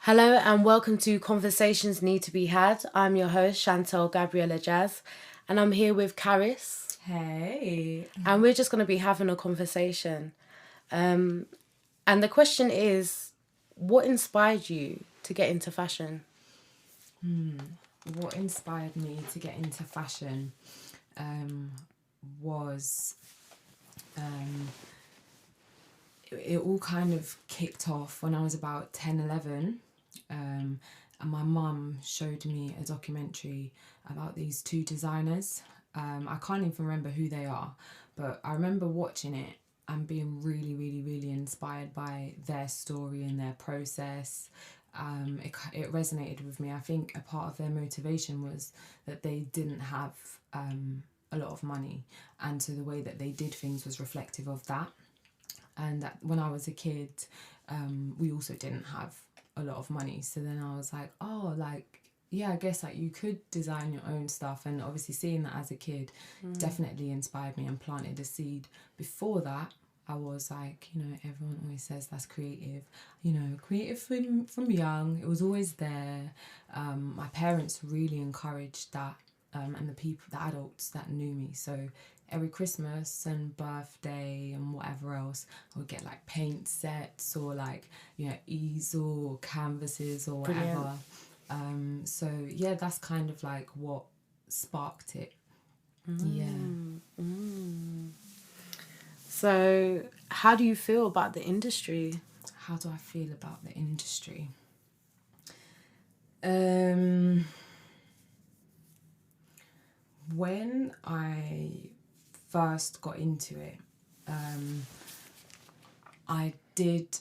Hello and welcome to Conversations Need to Be Had. I'm your host, Chantal Gabriella Jazz, and I'm here with Kharis. Hey. And we're just going to be having a conversation. And the question is, what inspired you to get into fashion? What inspired me to get into fashion was it all kind of kicked off when I was about 10, 11. And my mum showed me a documentary about these two designers. I can't even remember who they are, but I remember watching it and being really, really, really inspired by their story and their process. It resonated with me. I think a part of their motivation was that they didn't have a lot of money, and so the way that they did things was reflective of that. And that when I was a kid, we also didn't have a lot of money. So then I was like, oh, like, yeah, I guess like you could design your own stuff. And obviously seeing that as a kid definitely inspired me and planted a seed. Before that, I was like, everyone always says that's creative. Creative from young. It was always there. My parents really encouraged that. And the adults that knew me. So every Christmas and birthday and whatever else, I would get like paint sets or like, easel or canvases or whatever. So yeah, that's kind of like what sparked it. So, how do you feel about the industry? How do I feel about the industry? When I first got into it, I did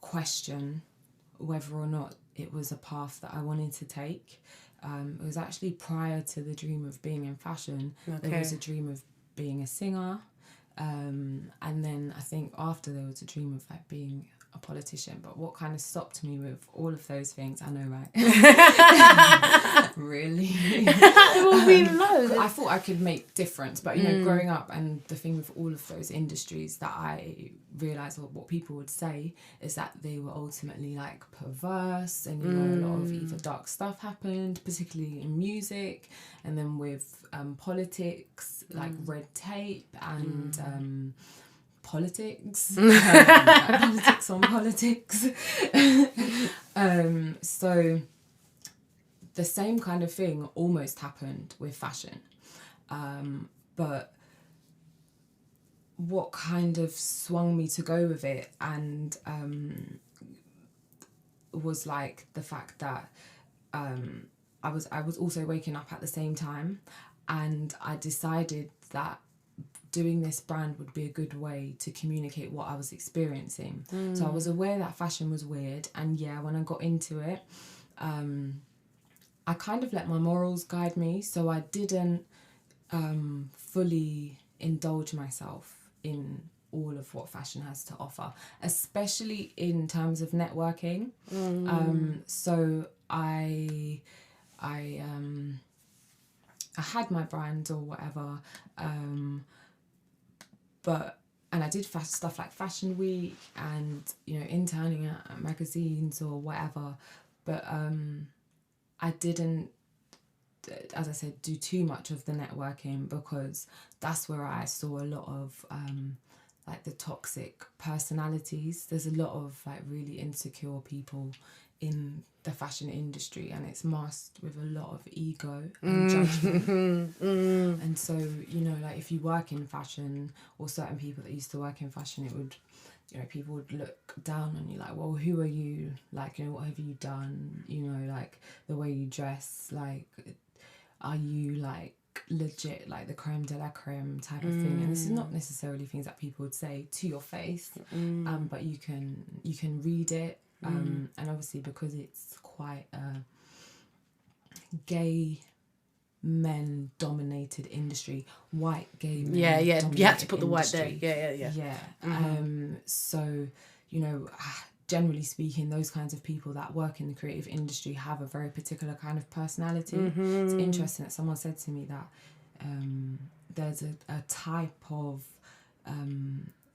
question whether or not it was a path that I wanted to take. It was actually prior to the dream of being in fashion. Okay. There was a dream of being a singer. And then I think after there was a dream of like being a politician. But what kind of stopped me with all of those things, I know, right? Really? Well, we know. I thought I could make difference, but growing up, and the thing with all of those industries that I realised, or what people would say, is that they were ultimately like perverse, and a lot of either dark stuff happened, particularly in music, and then with politics, like red tape and politics, politics on politics. So the same kind of thing almost happened with fashion. But what kind of swung me to go with it and was like the fact that I was also waking up at the same time, and I decided that doing this brand would be a good way to communicate what I was experiencing. So I was aware that fashion was weird, and when I got into it, I kind of let my morals guide me, so I didn't fully indulge myself in all of what fashion has to offer, especially in terms of networking. So I had my brand or whatever, and I did stuff like Fashion Week and interning at magazines or whatever, but I didn't, as I said, do too much of the networking, because that's where I saw a lot of like the toxic personalities. There's a lot of like really insecure people in the fashion industry, and it's masked with a lot of ego and judgment. And so like if you work in fashion, or certain people that used to work in fashion, it would, people would look down on you like, well, who are you, like, what have you done, like the way you dress, like, are you like legit like the creme de la creme type of thing? And this is not necessarily things that people would say to your face, but you can read it. And obviously because it's quite a gay men dominated industry, white gay men you had to put the white industry. there. Yeah. So generally speaking, those kinds of people that work in the creative industry have a very particular kind of personality. It's interesting that someone said to me that there's a type of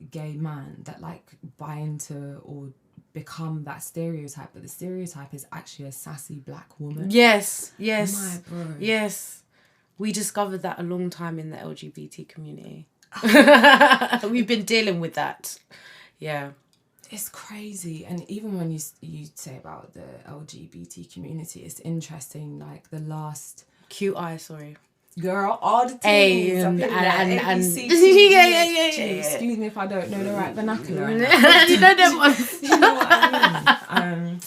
gay man that like buy into or become that stereotype, but the stereotype is actually a sassy black woman. Yes. My bro. Yes. We discovered that a long time in the LGBT community. We've been dealing with that. Yeah. It's crazy. And even when you say about the LGBT community, it's interesting, like the last... QI, sorry. Girl, all the A things. and yeah. Excuse me if I don't know the right vernacular. You know them ones. You know what I mean?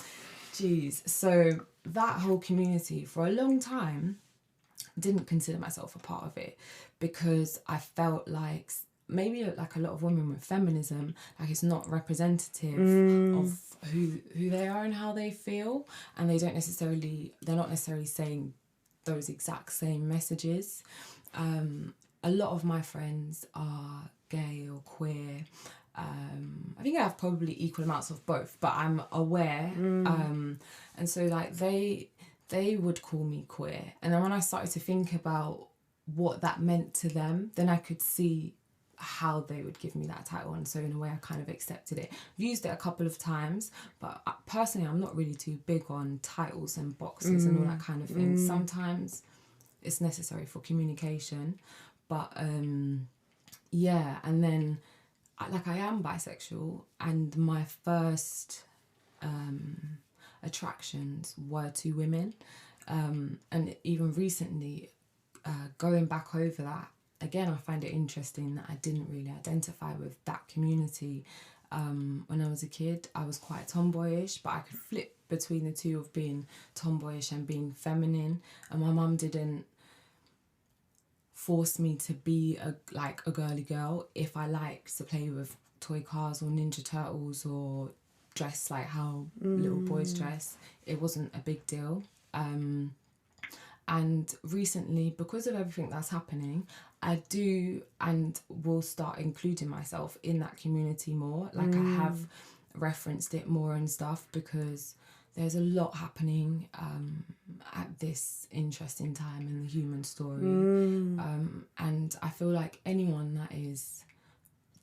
Jeez. So that whole community, for a long time, didn't consider myself a part of it, because I felt like maybe like a lot of women with feminism, like it's not representative of who they are and how they feel, and they're not necessarily saying those exact same messages. A lot of my friends are gay or queer. I think I have probably equal amounts of both, but I'm aware. And so like they would call me queer. And then when I started to think about what that meant to them, then I could see how they would give me that title. And so in a way I kind of accepted it. I've used it a couple of times, but personally I'm not really too big on titles and boxes and all that kind of thing. Sometimes it's necessary for communication, but yeah. And then I am bisexual, and my first attractions were to women, and even recently going back over that again, I find it interesting that I didn't really identify with that community. When I was a kid, I was quite tomboyish, but I could flip between the two of being tomboyish and being feminine, and my mum didn't force me to be a girly girl. If I liked to play with toy cars or Ninja Turtles or dress like how little boys dress, it wasn't a big deal. And recently, because of everything that's happening, I do and will start including myself in that community more. Like I have referenced it more and stuff, because there's a lot happening at this interesting time in the human story. And I feel like anyone that is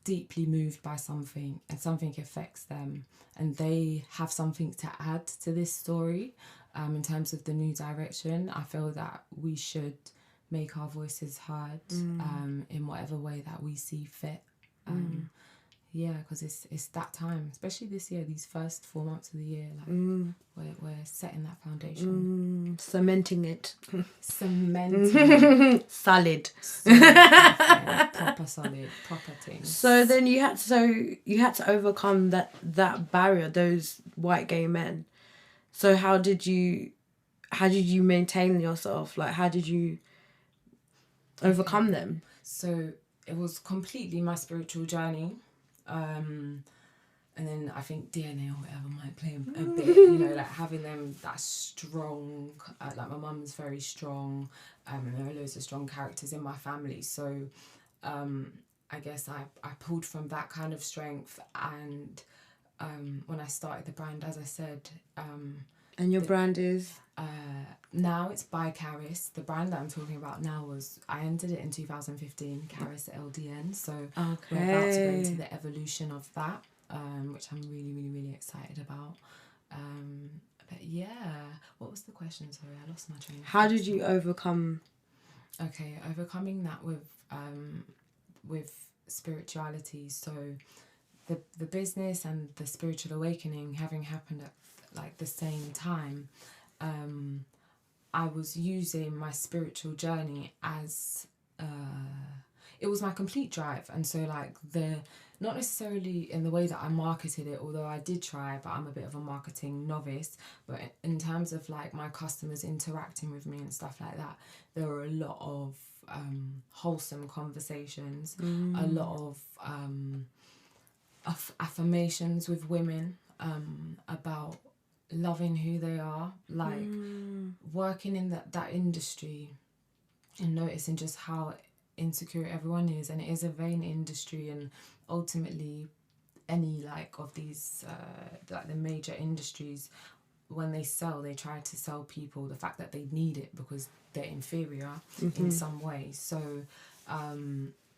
deeply moved by something and something affects them and they have something to add to this story, in terms of the new direction, I feel that we should make our voices heard in whatever way that we see fit. Yeah, because it's that time, especially this year, these first 4 months of the year, like we're setting that foundation. Cementing it. Cementing. Solid. Proper solid, proper things. So then you had to overcome that barrier, those white gay men. So how did you maintain yourself? Like, how did you overcome them? So it was completely my spiritual journey. And then I think DNA or whatever might play a bit, you know, like having them that strong, like my mum's very strong, and there are loads of strong characters in my family. So I guess I pulled from that kind of strength, and when I started the brand, as I said. And your brand is? Now it's Bykharis. The brand that I'm talking about now I entered it in 2015, Kharis LDN. So we're about to go into the evolution of that, which I'm really, really, really excited about. But yeah, what was the question? Sorry, I lost my train of thought. How did you overcome? Okay, overcoming that with spirituality. So the business and the spiritual awakening having happened at like the same time, I was using my spiritual journey as it was my complete drive. And so like not necessarily in the way that I marketed it, although I did try, but I'm a bit of a marketing novice, but in terms of like my customers interacting with me and stuff like that, there were a lot of wholesome conversations, a lot of affirmations with women about loving who they are, like working in that industry and noticing just how insecure everyone is, and it is a vain industry, and ultimately any like of these like the major industries, when they try to sell people the fact that they need it because they're inferior in some way. So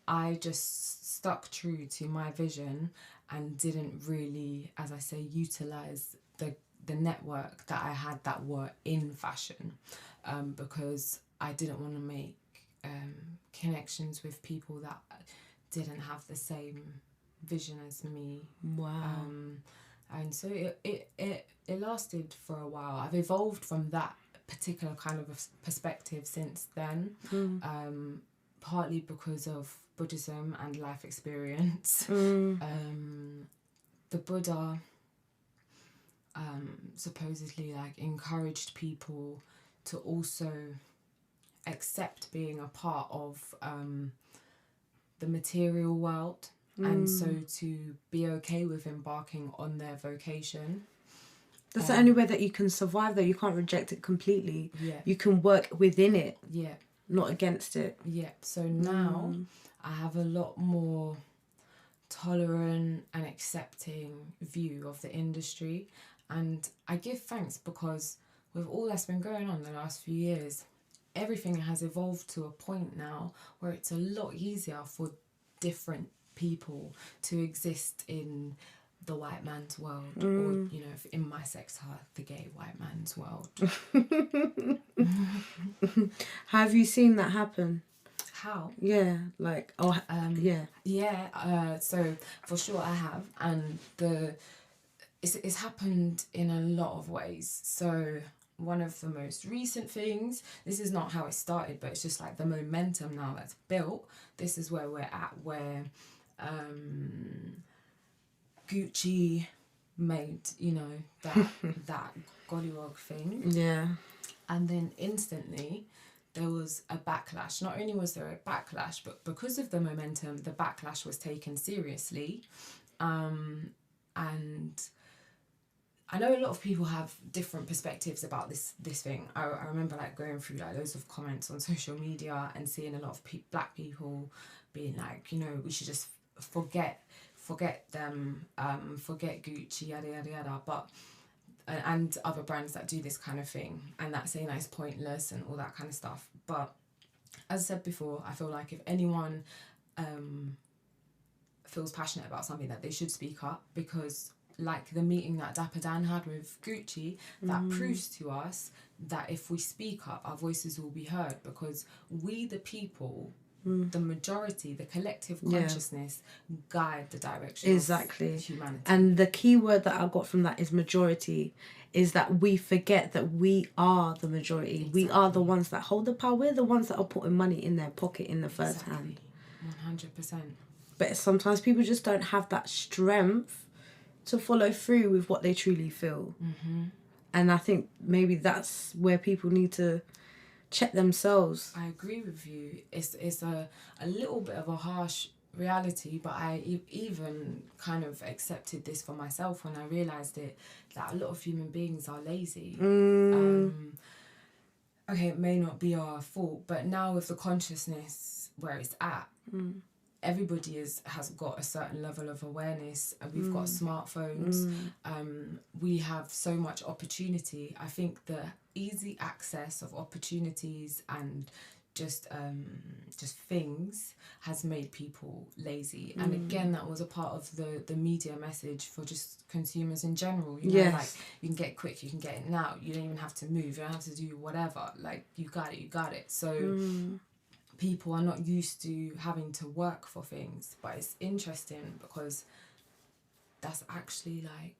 I just stuck true to my vision and didn't really, as I say, utilize the network that I had that were in fashion, because I didn't want to make connections with people that didn't have the same vision as me. Wow. And so it lasted for a while. I've evolved from that particular kind of perspective since then, partly because of Buddhism and life experience. The Buddha supposedly like encouraged people to also accept being a part of the material world, and so to be okay with embarking on their vocation. That's the only way that you can survive, though. You can't reject it completely. Yeah. You can work within it. Yeah. Not against it. Yeah. So now I have a lot more tolerant and accepting view of the industry, and I give thanks because with all that's been going on the last few years, everything has evolved to a point now where it's a lot easier for different people to exist in the white man's world, or, you know, in my sector, the gay white man's world. Have you seen that happen? How? Yeah, like, yeah. Yeah, so for sure I have, and it's happened in a lot of ways. So one of the most recent things, this is not how it started, but it's just like the momentum now that's built. This is where we're at, where Gucci made, you know, that gollywog thing. Yeah. And then instantly there was a backlash. Not only was there a backlash, but because of the momentum, the backlash was taken seriously. And I know a lot of people have different perspectives about this thing. I remember like going through like loads of comments on social media and seeing a lot of black people being like, you know, we should just forget them, forget Gucci, yada yada yada, but and other brands that do this kind of thing, and that saying that it's pointless and all that kind of stuff. But as I said before, I feel like if anyone feels passionate about something, that they should speak up, because like the meeting that Dapper Dan had with Gucci, that proves to us that if we speak up, our voices will be heard, because we the people, the majority, the collective consciousness guide the direction of humanity. And the key word that I got from that is majority, is that we forget that we are the majority. Exactly. We are the ones that hold the power. We're the ones that are putting money in their pocket in the first hand. 100%. But sometimes people just don't have that strength to follow through with what they truly feel. And I think maybe that's where people need to check themselves. I agree with you. It's a little bit of a harsh reality, but I even kind of accepted this for myself when I realised it, that a lot of human beings are lazy. Okay, it may not be our fault, but now with the consciousness where it's at, everybody has got a certain level of awareness, and we've got smartphones. We have so much opportunity. I think the easy access of opportunities and just things has made people lazy. And again, that was a part of the media message for just consumers in general. You know, like, you can get it quick, you can get it now. You don't even have to move. You don't have to do whatever. Like, you got it. So people are not used to having to work for things. But it's interesting because that's actually like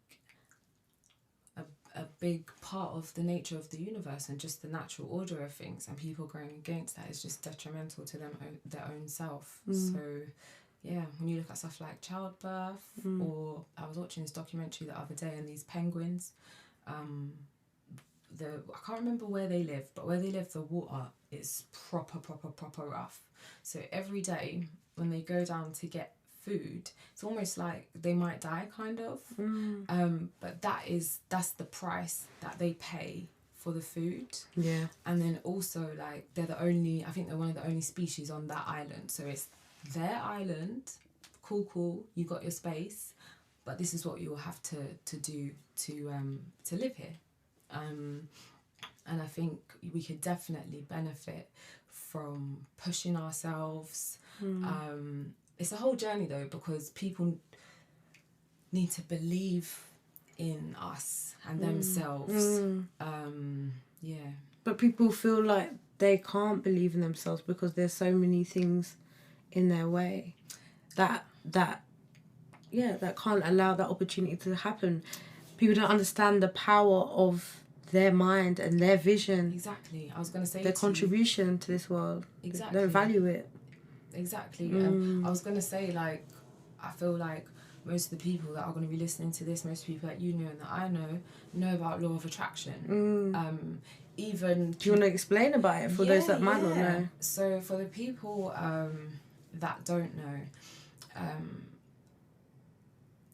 a big part of the nature of the universe and just the natural order of things, and people going against that is just detrimental to their own self. So yeah, when you look at stuff like childbirth, or I was watching this documentary the other day, and these penguins, I can't remember where they live, but where they live, the water is proper rough. So every day when they go down to get food, it's almost like they might die, kind of. But that's the price that they pay for the food. Yeah. And then also, like, I think they're one of the only species on that island. So it's their island, cool, you got your space, but this is what you will have to do to live here. And I think we could definitely benefit from pushing ourselves. It's a whole journey though, because people, need to believe in us and themselves. Yeah. But people feel like they can't believe in themselves because there's so many things in their way that can't allow that opportunity to happen. People don't understand the power of their mind and their vision. Exactly. I was going to say their contribution to this world. Exactly. They don't value it. Exactly. And I was going to say, like, I feel like most of the people that are going to be listening to this, most people that you know and that I know about law of attraction. Even do you want to explain about it for those that might not know? So for the people that don't know,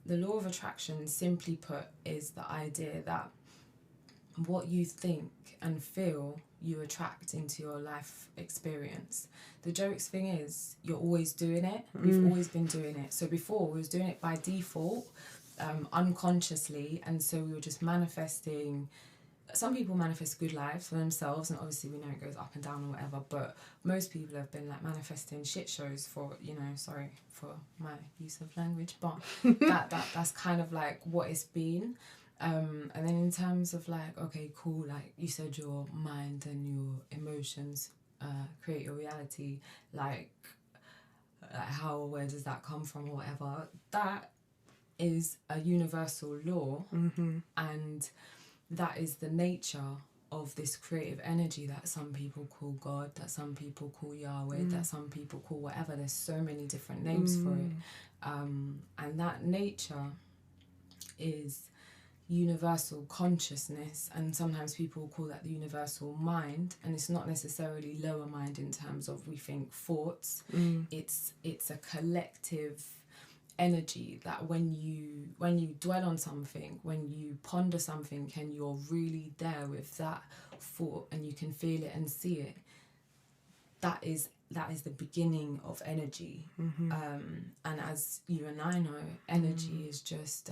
the law of attraction, simply put, is the idea that what you think and feel, you attract into your life experience. The jokes thing is, you're always doing it. We've always been doing it. So before, we was doing it by default, unconsciously, and so we were just manifesting. Some people manifest good lives for themselves, and obviously we know it goes up and down or whatever, but most people have been like manifesting shit shows for, sorry for my use of language, but that's kind of like what it's been. And then in terms of like, okay, cool, like you said, your mind and your emotions create your reality, like how or where does that come from or whatever, that is a universal law, and that is the nature of this creative energy that some people call God, that some people call Yahweh, that some people call whatever. There's so many different names for it. And that nature is universal consciousness, and sometimes people call that the universal mind, and it's not necessarily lower mind in terms of we think thoughts. It's a collective energy that when you dwell on something, when you ponder something and you're really there with that thought and you can feel it and see it, that is the beginning of energy. And as you and I know, energy is just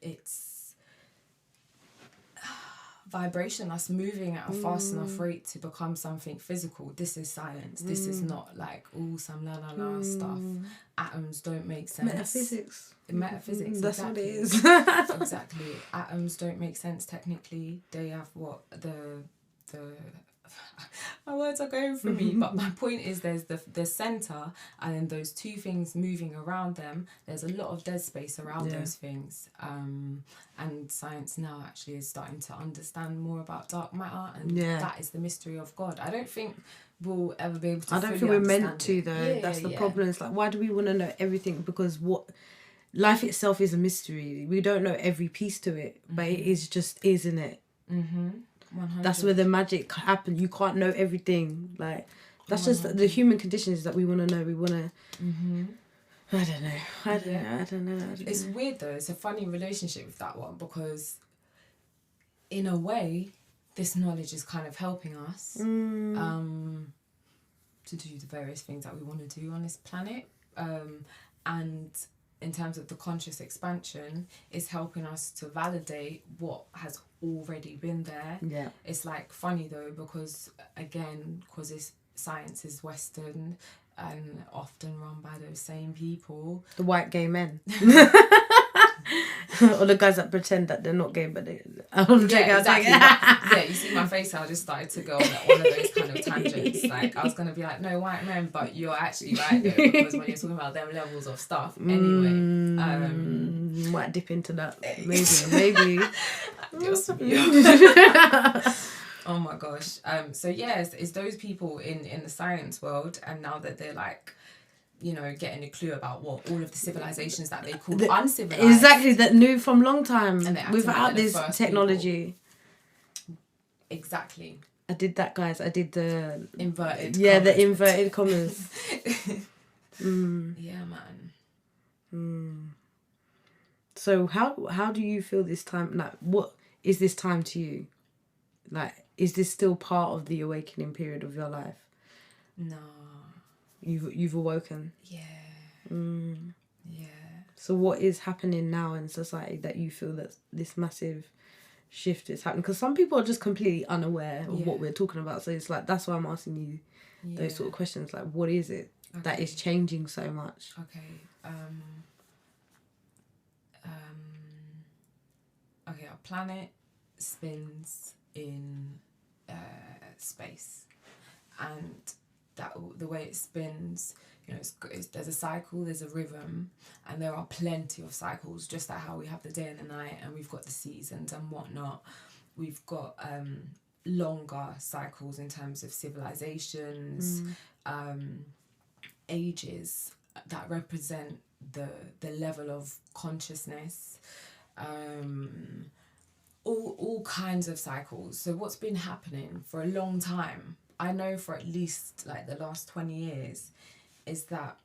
it's vibration that's moving at a fast enough rate to become something physical. This is science. This is not like some la la la stuff. Atoms don't make sense. Metaphysics. That's exactly. what it is. Exactly. Atoms don't make sense technically. They have what the my words are going for me, but my point is there's the center, and then those two things moving around them. There's a lot of dead space around those things, and science now actually is starting to understand more about dark matter, and that is the mystery of God. I don't think we'll ever be able to. I don't think we're meant to though. That's the problem. It's like, why do we want to know everything? Because life itself is a mystery. We don't know every piece to it, but it is just, isn't it? 100. That's where the magic happens. You can't know everything. Like, that's 100. Just the human condition is that we want to know. We want to. I don't know. It's weird though. It's a funny relationship with that one, because in a way, this knowledge is kind of helping us to do the various things that we want to do on this planet, and in terms of the conscious expansion, is helping us to validate what has already been there. Yeah. It's like funny though, because this science is Western and often run by those same people. The white gay men. Or the guys that pretend that they're not gay, but they... Yeah, you see my face, I just started to go on one of those kind of tangents. Like, I was going to be like, no, white men, but you're actually right though, because when you're talking about them levels of stuff, anyway. Might dip into that. Maybe. Oh my gosh. So yes, it's those people in the science world, and now that they're like, getting a clue about what all of the civilizations that they call uncivilized. Exactly, that knew from long time without like this technology. People. Exactly. I did that, guys. I did the... inverted commas. The inverted commas. Yeah, man. So how do you feel this time? Like, what is this time to you? Like, is this still part of the awakening period of your life? No. You've awoken? Yeah. Yeah. So what is happening now in society that you feel that this massive shift is happening? Because some people are just completely unaware of what we're talking about. So it's like, that's why I'm asking you those sort of questions. Like, what is it that is changing so much? Okay. okay, our planet spins in space, and that the way it spins, you know, there's a cycle, there's a rhythm, and there are plenty of cycles, just like how we have the day and the night, and we've got the seasons and whatnot. We've got longer cycles in terms of civilizations, ages that represent the level of consciousness, all kinds of cycles. So what's been happening for a long time, I know for at least like the last 20 years, is that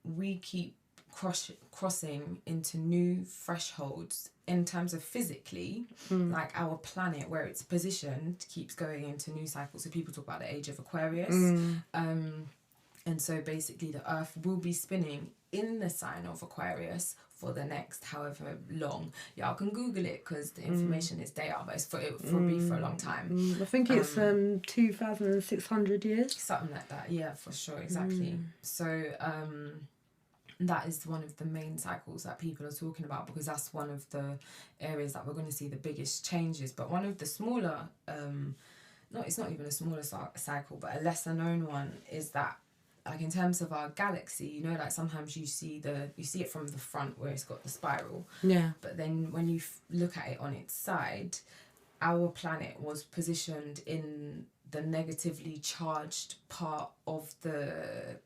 we keep crossing into new thresholds in terms of physically, like our planet where it's positioned keeps going into new cycles. So people talk about the Age of Aquarius, and so basically the Earth will be spinning in the sign of Aquarius for the next however long. Y'all can Google it because the information is there, but it's for be for a long time. I think it's 2,600 years. Something like that, yeah, for sure, exactly. So that is one of the main cycles that people are talking about, because that's one of the areas that we're going to see the biggest changes. But one of the smaller, it's not even a smaller cycle, but a lesser known one is that, like in terms of our galaxy, you know, like sometimes you see it from the front where it's got the spiral. Yeah. But then when you look at it on its side, our planet was positioned in the negatively charged part of the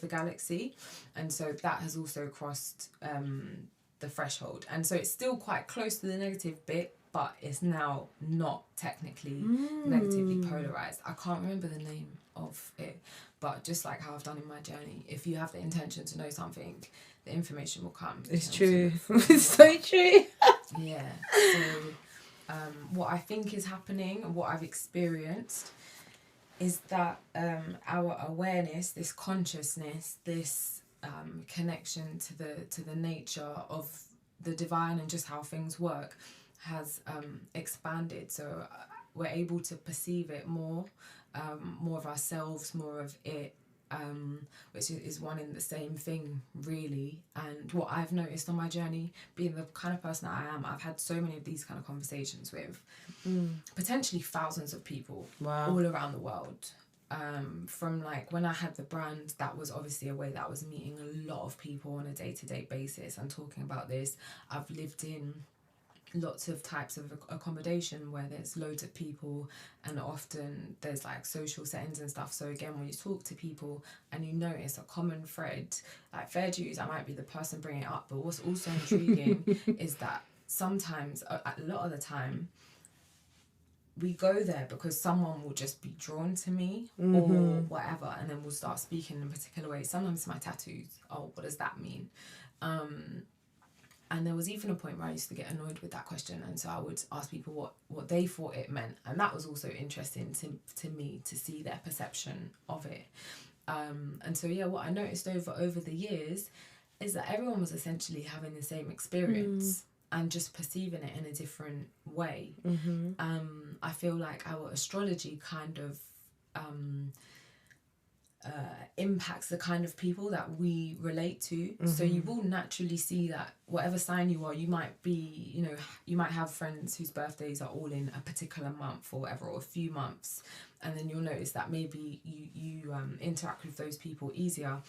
galaxy, and so that has also crossed the threshold, and so it's still quite close to the negative bit, but it's now not technically negatively polarized. I can't remember the name of it, but just like how I've done in my journey, if you have the intention to know something, the information will come. It's true. It's so true. Yeah. So what I think is happening and what I've experienced is that our awareness, this consciousness, this connection to the nature of the divine and just how things work has expanded. So we're able to perceive it more of ourselves, more of it, which is one and the same thing, really. And what I've noticed on my journey, being the kind of person that I am, I've had so many of these kind of conversations with potentially thousands of people all around the world. From like when I had the brand, that was obviously a way that I was meeting a lot of people on a day-to-day basis and talking about this. I've lived in lots of types of accommodation where there's loads of people, and often there's like social settings and stuff. So again, when you talk to people and you notice a common thread, like fair dues, I might be the person bringing it up, but what's also intriguing is that sometimes, a lot of the time, we go there because someone will just be drawn to me or whatever, and then we'll start speaking in a particular way. Sometimes my tattoos, oh, what does that mean? And there was even a point where I used to get annoyed with that question, and so I would ask people what they thought it meant, and that was also interesting to me to see their perception of it. And so yeah, what I noticed over the years is that everyone was essentially having the same experience and just perceiving it in a different way. I feel like our astrology kind of impacts the kind of people that we relate to. So you will naturally see that whatever sign you are, you might be, you know, you might have friends whose birthdays are all in a particular month or whatever, or a few months, and then you'll notice that maybe you interact with those people easier.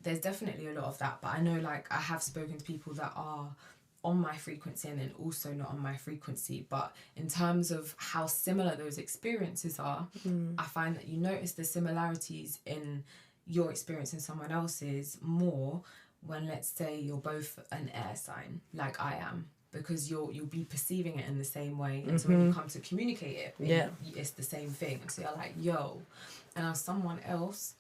There's definitely a lot of that, but I know, like, I have spoken to people that are on my frequency and then also not on my frequency. But in terms of how similar those experiences are, I find that you notice the similarities in your experience and someone else's more when, let's say, you're both an air sign, like I am, because you'll be perceiving it in the same way, and so when you come to communicate it, it's the same thing. And so you're like, yo, and as someone else,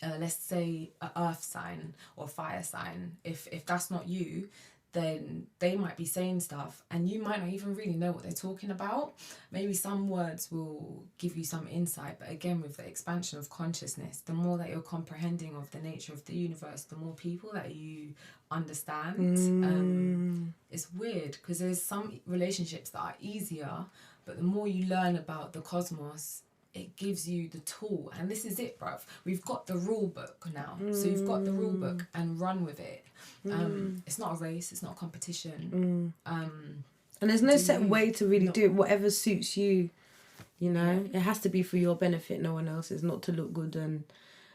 let's say an earth sign or fire sign, if that's not you, then they might be saying stuff and you might not even really know what they're talking about. Maybe some words will give you some insight, but again, with the expansion of consciousness, the more that you're comprehending of the nature of the universe, the more people that you understand. It's weird because there's some relationships that are easier, but the more you learn about the cosmos it gives you the tool, and this is it, bruv. We've got the rule book now, so you've got the rule book and run with it. It's not a race, it's not a competition. And there's no set way to really do it. Whatever suits you, you know. It has to be for your benefit, no one else's. Not to look good and,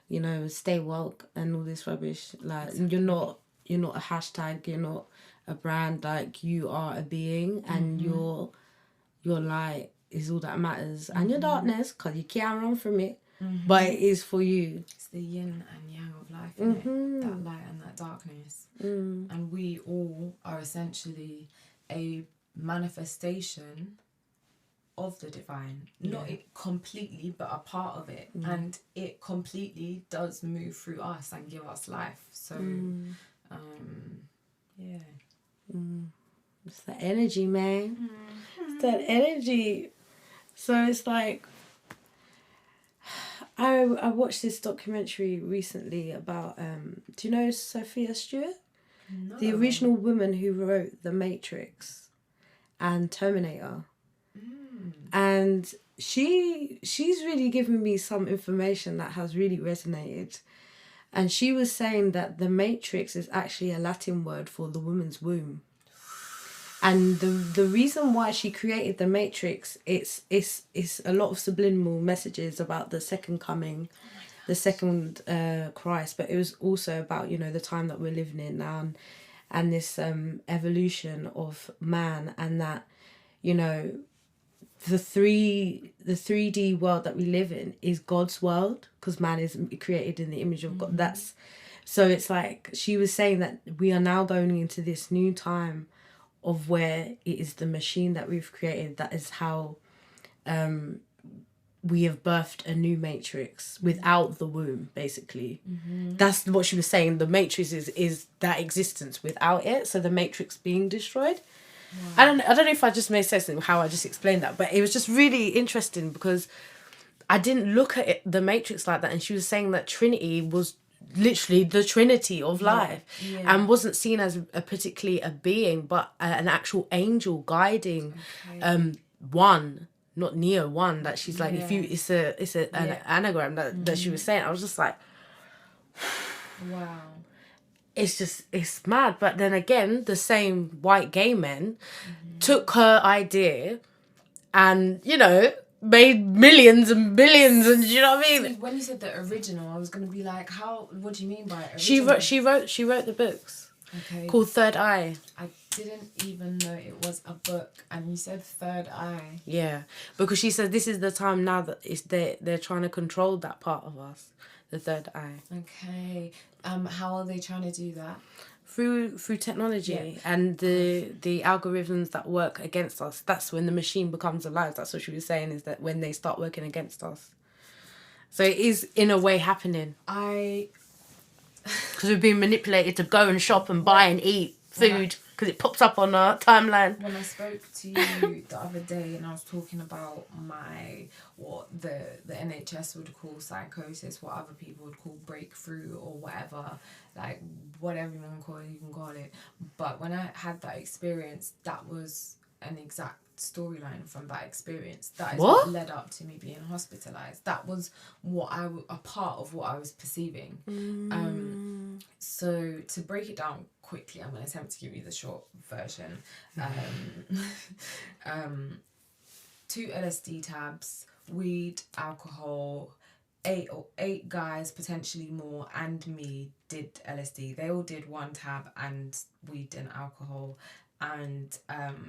you know, stay woke and all this rubbish. Like you're not a hashtag. You're not a brand. Like you are a being, and your light is all that matters, and your darkness, because you can't run from it. But it is for you. It's the yin and yang of life, isn't it? That light and that darkness. And we all are essentially a manifestation of the divine. Not it completely, but a part of it. And it completely does move through us and give us life. So, It's the energy, man. It's that energy. So it's like, I watched this documentary recently about, do you know Sophia Stewart? No. The original woman who wrote The Matrix and Terminator. And she's really given me some information that has really resonated. And she was saying that the Matrix is actually a Latin word for the woman's womb. And the reason why she created the Matrix, it's a lot of subliminal messages about the second coming, the second Christ, but it was also about, you know, the time that we're living in now, and this evolution of man, and that, you know, the 3D world that we live in is God's world, because man is created in the image of God. So it's like she was saying that we are now going into this new time of where it is the machine that we've created that is how we have birthed a new matrix without the womb, basically. That's what she was saying. The matrix is that existence without it, so the matrix being destroyed. I don't know if I just made sense in how I just explained that, but it was just really interesting because I didn't look at it, the matrix, like that. And she was saying that Trinity was literally the Trinity of life, and wasn't seen as particularly a being, but an actual angel guiding one, not Neo one. That she's like, if you, it's an anagram that she was saying. I was just like, wow. It's mad. But then again, the same white gay men took her idea and, you know, made millions and billions, and you know what I mean? When you said the original, I was going to be like, what do you mean by original? She wrote the books. Okay. Called Third Eye. I didn't even know it was a book, and you said Third Eye. Yeah, because she said this is the time now that they're trying to control that part of us, the third eye. Okay. How are they trying to do that? Through technology and the algorithms that work against us. That's when the machine becomes alive. That's what she was saying, is that when they start working against us. So it is in a way happening. Because we've been manipulated to go and shop and buy and eat food because it pops up on our timeline. When I spoke to you the other day and I was talking about what the NHS would call psychosis, what other people would call breakthrough or whatever, like whatever you can call it. But when I had that experience, that was an exact storyline from that experience. That is what led up to me being hospitalized. That was a part of what I was perceiving. So to break it down quickly, I'm going to attempt to give you the short version. 2 LSD tabs, weed, alcohol, 8 guys, potentially more, and me did LSD. They all did 1 tab and weed and alcohol. And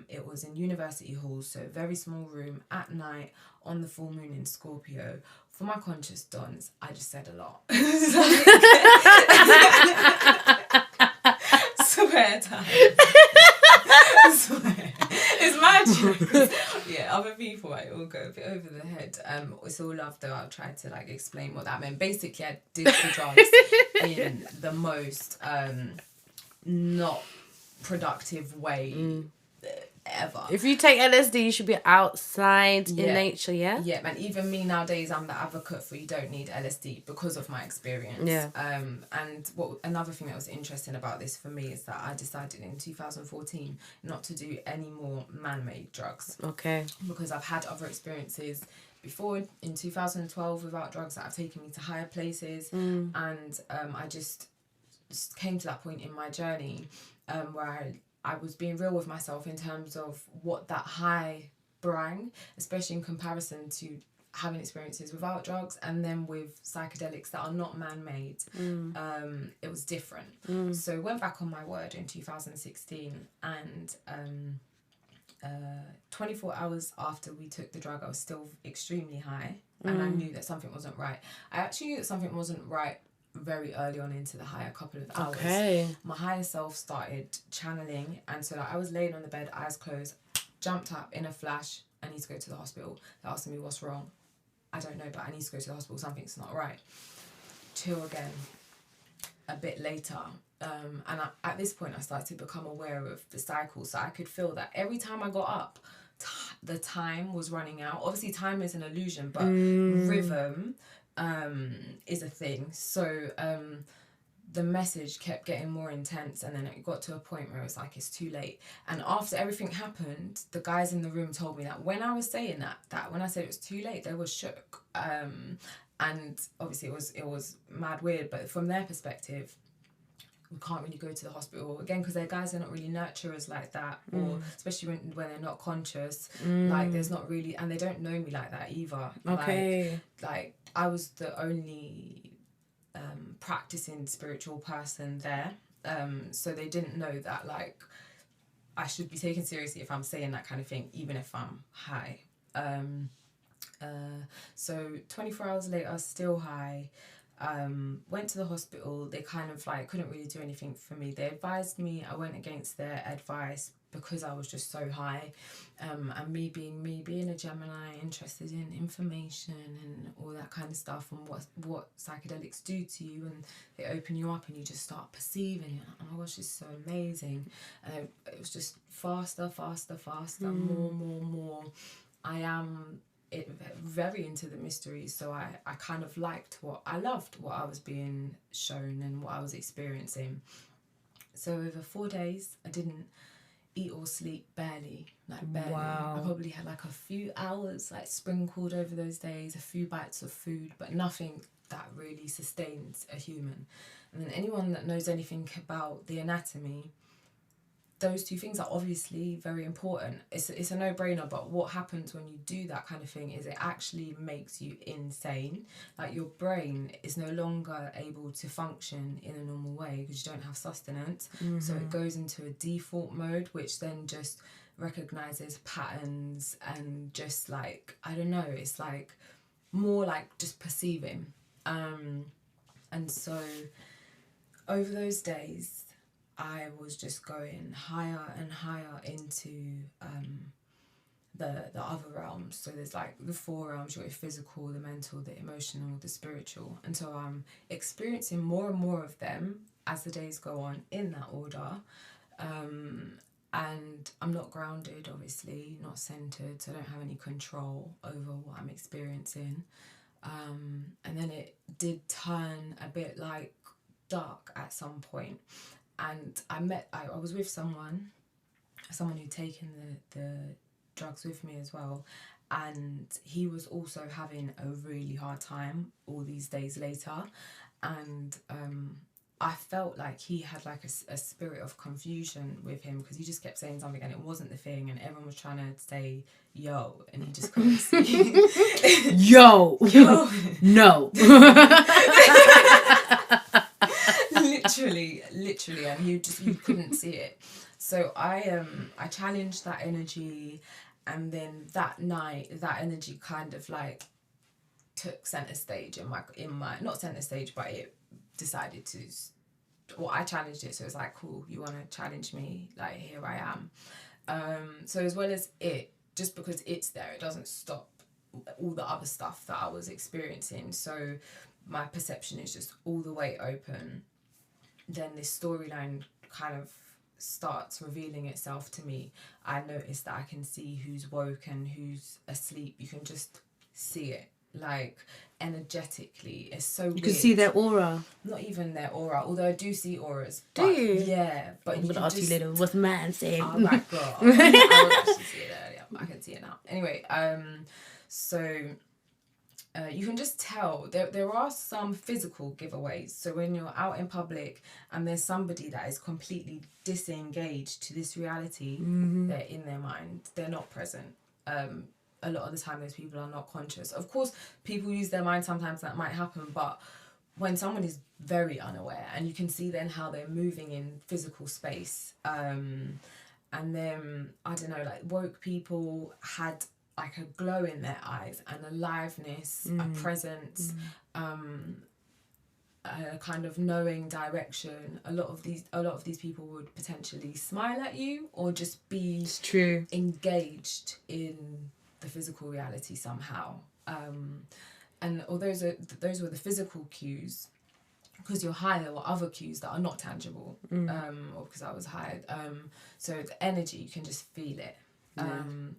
it was in university halls, so a very small room at night on the full moon in Scorpio. For my conscious dons, I just said a lot. Swear time. Swear. It's magic. Yeah, other people, it will go a bit over the head. It's all love though. I'll try to like explain what that meant. Basically, I did the drugs in the most not productive way ever. If you take LSD, you should be outside in nature, yeah? Yeah, and even me nowadays, I'm the advocate for you don't need LSD because of my experience. Yeah. And another thing that was interesting about this for me is that I decided in 2014 not to do any more man-made drugs. Okay. Because I've had other experiences before in 2012 without drugs that have taken me to higher places. And I just came to that point in my journey where I was being real with myself in terms of what that high bring, especially in comparison to having experiences without drugs and then with psychedelics that are not man-made. It was different. So went back on my word in 2016 and 24 hours after we took the drug, I was still extremely high and I knew that something wasn't right. I actually knew that something wasn't right very early on into the high, a couple of hours. Okay. My higher self started channeling, and so I was laying on the bed, eyes closed, jumped up in a flash. I need to go to the hospital. They're asking me what's wrong. I don't know, but I need to go to the hospital. Something's not right. Chill again. A bit later, and at this point, I started to become aware of the cycle. So I could feel that every time I got up, the time was running out. Obviously, time is an illusion, but rhythm is a thing. So the message kept getting more intense, and then it got to a point where it was like, it's too late. And after everything happened, the guys in the room told me that when I was saying that when I said it was too late, they were shook. And obviously it was mad weird, but from their perspective, we can't really go to the hospital again because their guys are not really nurturers like that, or especially when they're not conscious. Like there's not really, and they don't know me like that either. Okay. Like I was the only practicing spiritual person there, so they didn't know that like I should be taken seriously if I'm saying that kind of thing, even if I'm high. So 24 hours later, still high. Went to the hospital. They kind of like couldn't really do anything for me. They advised me. I went against their advice because I was just so high. And me being a Gemini, interested in information and all that kind of stuff, and what psychedelics do to you, and they open you up and you just start perceiving it. Oh my gosh, it's so amazing. And it was just faster, more. I am very into the mysteries, so I kind of loved what I was being shown and what I was experiencing. So over 4 days I didn't eat or sleep, barely. Wow. I probably had like a few hours like sprinkled over those days, a few bites of food, but nothing that really sustains a human. And then anyone that knows anything about the anatomy, those two things are obviously very important. It's a no-brainer, but what happens when you do that kind of thing is it actually makes you insane. Like your brain is no longer able to function in a normal way because you don't have sustenance. So it goes into a default mode, which then just recognizes patterns and just like, I don't know, it's like more like just perceiving. And so over those days, I was just going higher and higher into the other realms. So there's like the 4 realms: your physical, the mental, the emotional, the spiritual. And so I'm experiencing more and more of them as the days go on in that order. And I'm not grounded, obviously, not centered, so I don't have any control over what I'm experiencing. And then it did turn a bit like dark at some point. And I was with someone who'd taken the drugs with me as well, and he was also having a really hard time all these days later, and I felt like he had like a spirit of confusion with him because he just kept saying something and it wasn't the thing, and everyone was trying to say yo and he just couldn't see. yo no. literally, and you couldn't see it. So I challenged that energy, and then that night that energy kind of like took center stage in my not center stage, but it decided to, well, I challenged it, so it was like, cool, you want to challenge me, like here I am. So as well as it, just because it's there, it doesn't stop all the other stuff that I was experiencing. So my perception is just all the way open. Then this storyline kind of starts revealing itself to me, I notice that I can see who's woke and who's asleep. You can just see it, like, energetically. It's so weird. You can see their aura. Not even their aura, although I do see auras. Do you? Yeah, but I'm you gonna can ask just... you later what's man saying. Oh, right, girl. I would actually see it earlier. I can see it now. Anyway, so you can just tell there are some physical giveaways. So when you're out in public and there's somebody that is completely disengaged to this reality, they're in their mind. They're not present. A lot of the time those people are not conscious. Of course, people use their mind, sometimes that might happen, but when someone is very unaware, and you can see then how they're moving in physical space, and then, I don't know, like, woke people had like a glow in their eyes, an aliveness, a presence, a kind of knowing direction. A lot of these people would potentially smile at you or just be engaged in the physical reality somehow. And although those were the physical cues, because you're high, there were other cues that are not tangible, or because I was high. So the energy, you can just feel it.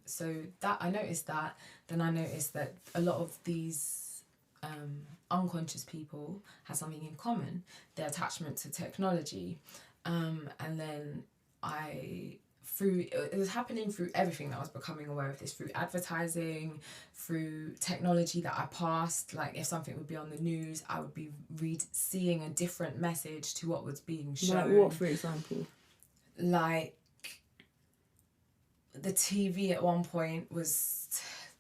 So that I noticed that. Then I noticed that a lot of these unconscious people have something in common: their attachment to technology. And then it was happening through everything that I was becoming aware of this, through advertising, through technology that I passed. Like, if something would be on the news, I would be seeing a different message to what was being shown. Like what, for example? Like, the TV at one point was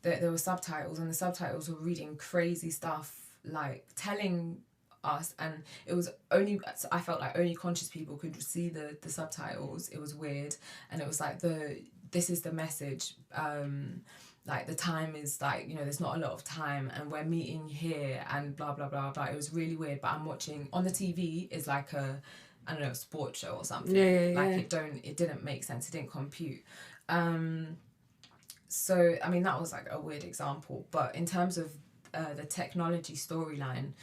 there were subtitles, and the subtitles were reading crazy stuff, like telling us, and it was only, I felt like only conscious people could see the subtitles. It was weird, and it was like this is the message, like the time is like, you know, there's not a lot of time and we're meeting here and blah blah blah blah. It was really weird, but I'm watching on the TV is like a, I don't know, a sports show or something. It didn't make sense, it didn't compute. So I mean, that was like a weird example, but in terms of the technology storyline,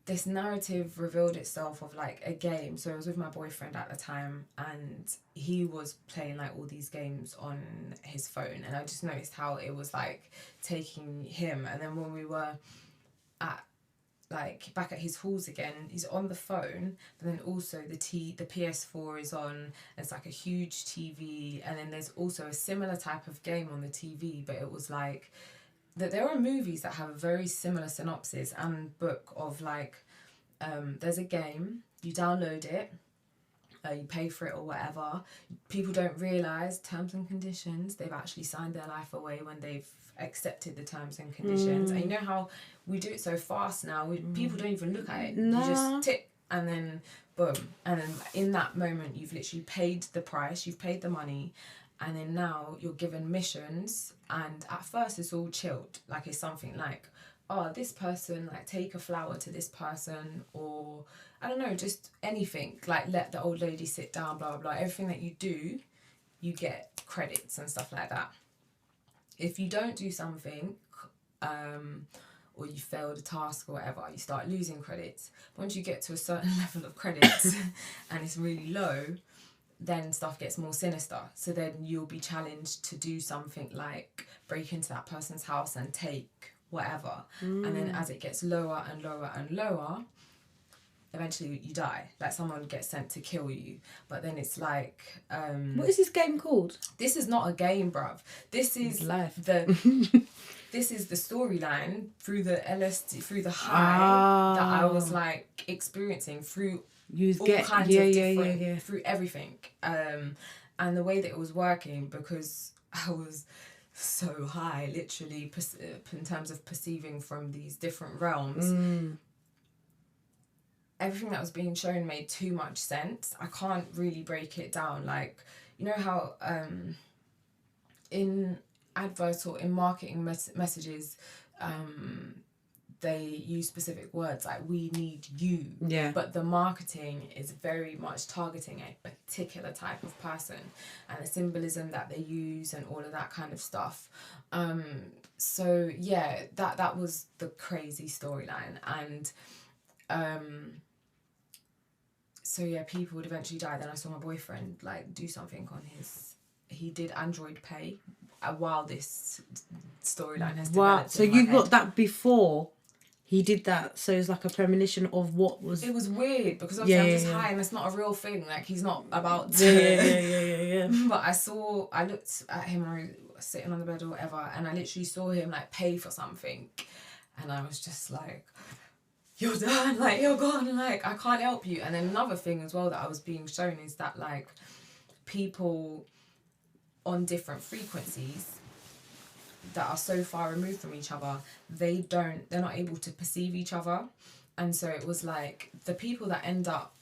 this narrative revealed itself of like a game. So I was with my boyfriend at the time, and he was playing like all these games on his phone, and I just noticed how it was like taking him. And then when we were at like back at his halls again, he's on the phone, but then also the PS4 is on. It's like a huge TV, and then there's also a similar type of game on the TV, but it was like that there are movies that have a very similar synopsis and book of like, there's a game, you download it, you pay for it or whatever. People don't realise terms and conditions. They've actually signed their life away when they've accepted the terms and conditions. And you know how we do it so fast now, people don't even look at it. You just tick and then boom. And then in that moment, you've literally paid the price, you've paid the money, and then now you're given missions, and at first it's all chilled. Like, it's something like, oh, this person, like, take a flower to this person, or I don't know, just anything. Like, let the old lady sit down, blah, blah, blah. Everything that you do, you get credits and stuff like that. If you don't do something, or you failed a task or whatever, you start losing credits. Once you get to a certain level of credits and it's really low, then stuff gets more sinister. So then you'll be challenged to do something like break into that person's house and take whatever. And then as it gets lower and lower and lower, eventually you die. Like, someone gets sent to kill you. But then it's like, what is this game called? This is not a game, bruv. This is life. This is the storyline through the LSD, through the high that I was like experiencing through all kinds of different, through everything. And the way that it was working, because I was so high, literally, in terms of perceiving from these different realms, everything that was being shown made too much sense. I can't really break it down. Like, you know how in adverts or in marketing messages, they use specific words like, we need you. Yeah. But the marketing is very much targeting a particular type of person, and the symbolism that they use and all of that kind of stuff. So yeah, that was the crazy storyline. And so yeah, people would eventually die. Then I saw my boyfriend like do something on he did Android Pay while this storyline has developed. So you got that before he did that, so it's like a premonition of what was. It was weird because obviously I'm just high and it's not a real thing. Like he's not about to. Yeah. But I looked at him and I was sitting on the bed or whatever, and I literally saw him like pay for something, and I was just like, "You're done, like you're gone, like I can't help you." And then another thing as well that I was being shown is that like people on different frequencies that are so far removed from each other, they're not able to perceive each other. And so it was like the people that end up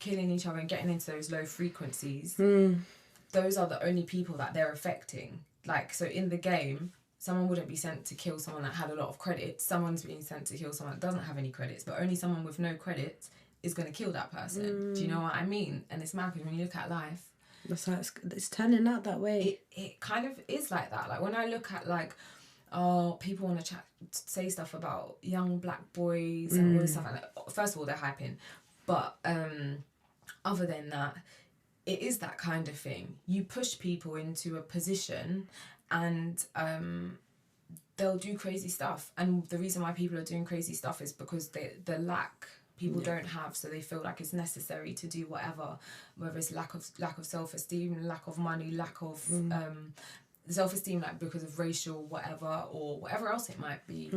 killing each other and getting into those low frequencies, those are the only people that they're affecting. Like, so in the game, someone wouldn't be sent to kill someone that had a lot of credits. Someone's being sent to kill someone that doesn't have any credits, but only someone with no credits is going to kill that person. Do you know what I mean? And it's mad because when you look at life, that's how it's turning out that way. It kind of is like that. Like when I look at like, people want to say stuff about young black boys and all this stuff. And first of all, they're hyping, but other than that, it is that kind of thing. You push people into a position, and they'll do crazy stuff. And the reason why people are doing crazy stuff is because the lack. People don't have, so they feel like it's necessary to do whatever, whether it's lack of self-esteem, lack of money, lack of self-esteem, like because of racial whatever or whatever else it might be.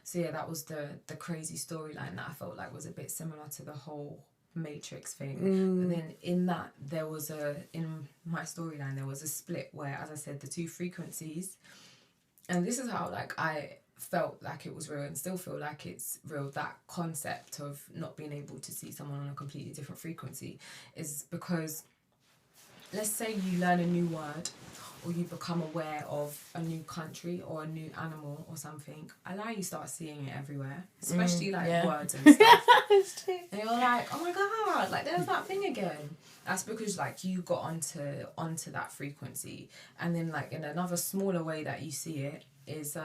So yeah, that was the crazy storyline that I felt like was a bit similar to the whole Matrix thing. But then in my storyline there was a split where, as I said, the two frequencies, and this is how like I felt like it was real and still feel like it's real, that concept of not being able to see someone on a completely different frequency, is because let's say you learn a new word or you become aware of a new country or a new animal or something, allow you start seeing it everywhere, especially words and stuff. And you're like, oh my god, like there's that thing again. That's because like you got onto that frequency. And then like in another smaller way that you see it is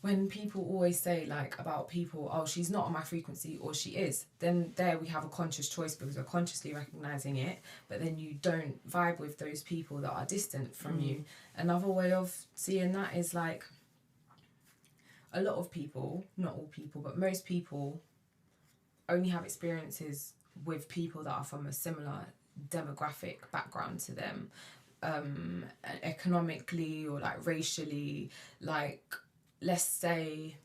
when people always say like about people, oh, she's not on my frequency or she is, then there we have a conscious choice because we're consciously recognizing it, but then you don't vibe with those people that are distant from you. Another way of seeing that is like a lot of people, not all people, but most people only have experiences with people that are from a similar demographic background to them, economically or like racially. Like, let's say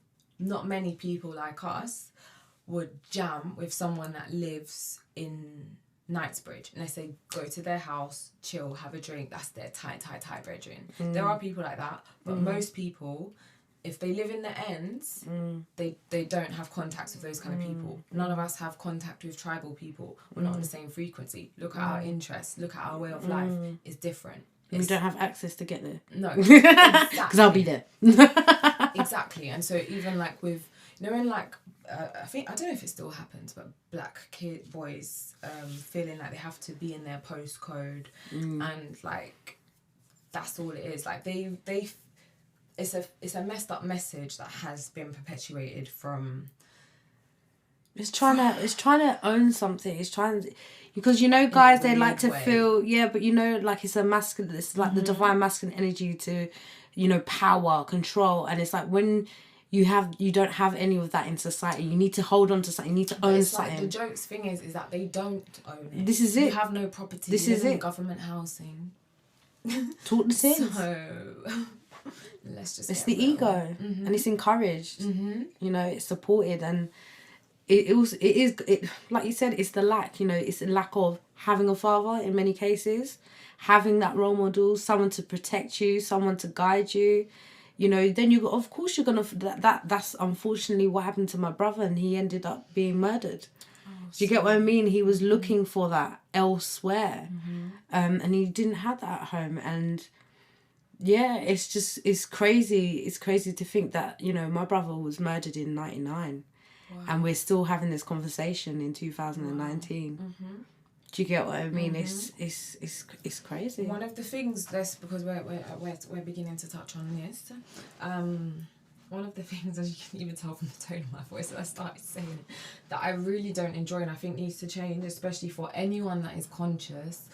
not many people like us would jam with someone that lives in Knightsbridge, and let's say go to their house, chill, have a drink. That's their tight brethren. There are people like that, but most people, if they live in the ends, they don't have contacts with those kind of people. None of us have contact with tribal people. We're not on the same frequency. Look at our interests, look at our way of life. It's different. We don't have access to get there. No. Exactly. Because I'll be there. Exactly. And so even like with, you know, in like, I don't know if it still happens, but black boys feeling like they have to be in their postcode, and like that's all it is. Like it's a messed up message that has been perpetuated from. It's trying to own something. It's trying to, because you know, guys, they like to feel, but you know, like it's a masculine. It's like the divine masculine energy to, you know, power, control, and it's like when you don't have any of that in society. You need to hold on to something. You need to own something. Like the jokes thing is that they don't own it. This is it. You have no property. This you is live it. in government housing. Talk the things. So let's just. It's the ego, and it's encouraged. You know, it's supported, and it is like you said. It's the lack. You know, it's the lack of having a father in many cases, having that role model, someone to protect you, someone to guide you. You know, then of course you're gonna that's unfortunately what happened to my brother, and he ended up being murdered. Do you get what I mean? He was looking for that elsewhere, and he didn't have that at home. And yeah, it's crazy. It's crazy to think that, you know, my brother was murdered in 1999, and we're still having this conversation in 2019. Wow. Do you get what I mean? It's crazy. One of the things, because we're beginning to touch on this, one of the things, as you can even tell from the tone of my voice, that I started saying, that I really don't enjoy and I think needs to change, especially for anyone that is conscious,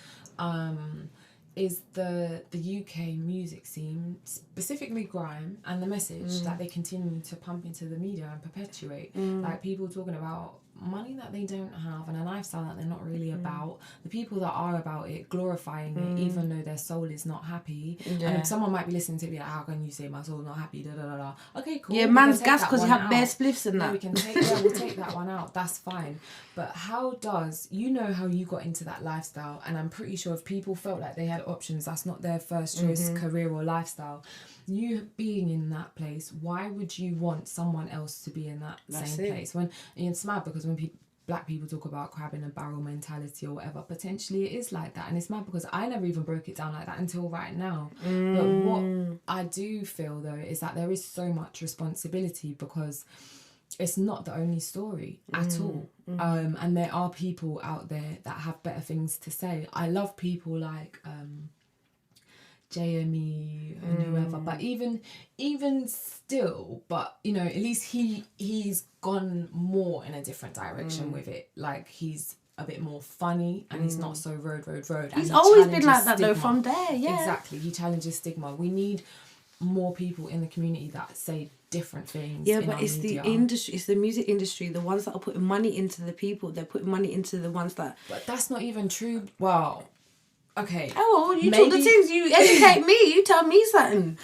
is the UK music scene, specifically grime, and the message that they continue to pump into the media and perpetuate. Like people talking about money that they don't have and a lifestyle that they're not really about. The people that are about it, glorifying it, even though their soul is not happy. And someone might be listening to it, be like, how can you say my soul's not happy? Da da da da. Okay, cool. Yeah, man's gas because you have bare spliffs and that. We can take, we'll take that one out. That's fine. But how does, you know how you got into that lifestyle, and I'm pretty sure if people felt like they had options, that's not their first choice career or lifestyle. You being in that place, why would you want someone else to be in that same place? When, and it's mad because when black people talk about crab in a barrel mentality or whatever, potentially it is like that, and it's mad because I never even broke it down like that until right now. But what I do feel though is that there is so much responsibility because it's not the only story at all. And there are people out there that have better things to say. I love people like JME and whoever, but even still, but you know, at least he's gone more in a different direction with it. Like he's a bit more funny and he's not so road. He's always been like that though, from there. Exactly, he challenges stigma. We need more people in the community that say different things. Yeah, but it's media. The industry, it's the music industry, the ones that are putting money into the people, they're putting money into the ones that... But that's not even true. Well, okay. Oh, you talk the things, you educate me, you tell me something.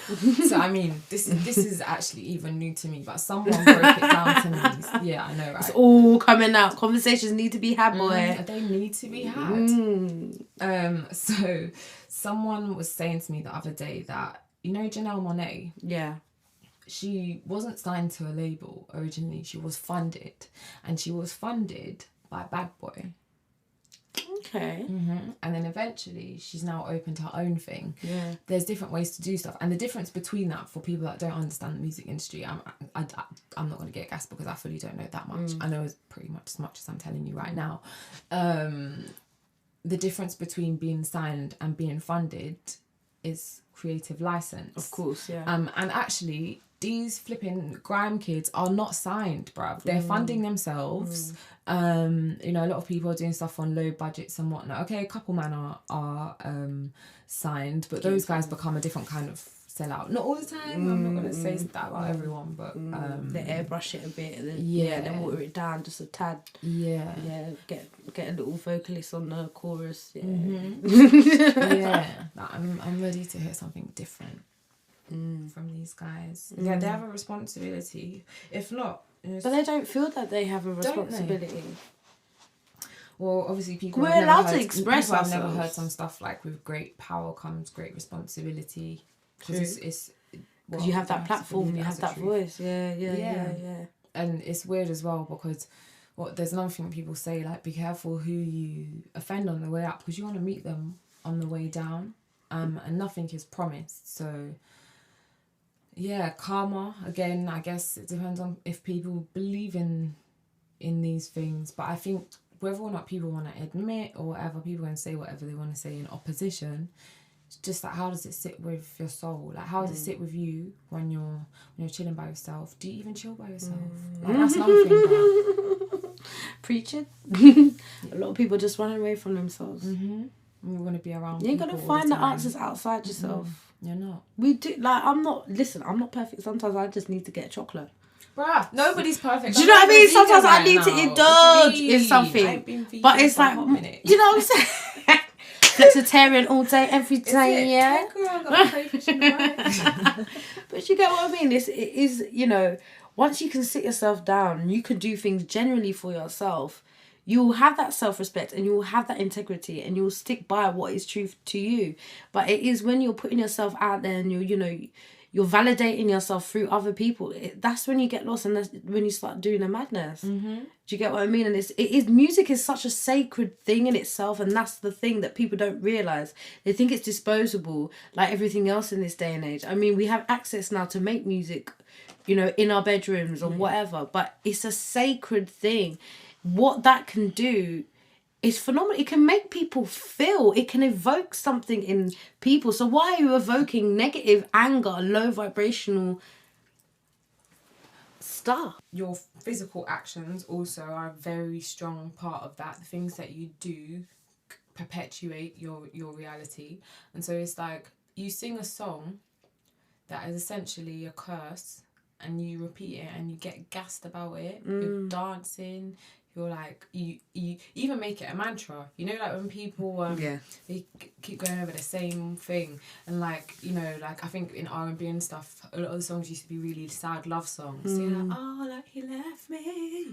So, I mean, this is actually even new to me, but someone broke it down to me. Yeah, I know, right? It's all coming out. Conversations need to be had, boy. They need to be had. So, someone was saying to me the other day that, you know Janelle Monáe? Yeah. She wasn't signed to a label originally. She was funded. And she was funded by Bad Boy. Okay. And then eventually she's now opened her own thing. Yeah. There's different ways to do stuff. And the difference between that, for people that don't understand the music industry, I'm not going to get gassed because I fully don't know that much. I know pretty much as much as I'm telling you right now. The difference between being signed and being funded is creative license. Of course, yeah. And actually, these flipping grime kids are not signed, bruv. They're funding themselves. You know, a lot of people are doing stuff on low budgets and whatnot. Okay, a couple man are signed, but those guys become a different kind of sellout. Not all the time. I'm not gonna say that about everyone, but they airbrush it a bit, and then then water it down just a tad. Yeah, get a little vocalist on the chorus. Yeah, I'm ready to hear something different from these guys. Yeah, they have a responsibility. If not, but they don't feel that they have a responsibility. Well, obviously, people we're allowed to express ourselves. I've never heard some stuff like, with great power comes great responsibility. Because it's you have that platform, you have that voice. Yeah. And it's weird as well because there's another thing people say, like, be careful who you offend on the way up because you want to meet them on the way down. And nothing is promised. So, yeah, karma, again, I guess it depends on if people believe in these things. But I think whether or not people want to admit or whatever, people can say whatever they want to say in opposition. It's just like, how does it sit with your soul? Like, how does it sit with you when you're chilling by yourself? Do you even chill by yourself? Like, that's another thing, bro. Preaching. A lot of people just running away from themselves. We want to be around. You ain't gonna find the answers outside yourself. You're not. We do. Like, I'm not perfect. Sometimes I just need to get chocolate. Bruh, nobody's perfect. Do you know what I mean? Sometimes I need to indulge in something. But it's like, you know what I'm saying? Flexitarian all day, every day, yeah. But you get what I mean? It is, you know, once you can sit yourself down and you can do things genuinely for yourself, you will have that self-respect and you will have that integrity and you will stick by what is truth to you. But it is when you're putting yourself out there and you're validating yourself through other people, that's when you get lost, and that's when you start doing the madness. Do you get what I mean? And music is such a sacred thing in itself, and that's the thing that people don't realise. They think it's disposable, like everything else in this day and age. I mean, we have access now to make music, you know, in our bedrooms or whatever, but it's a sacred thing. What that can do is phenomenal. It can make people feel. It can evoke something in people. So why are you evoking negative, anger, low vibrational stuff. Your physical actions also are a very strong part of that. The things that you do perpetuate your reality. And so it's like you sing a song that is essentially a curse and you repeat it and you get gassed about it. You're dancing, you're like, you even make it a mantra. You know, like when people they keep going over the same thing, and like, you know, like I think in R&B and stuff, a lot of the songs used to be really sad love songs. So you're like, oh, like he left me.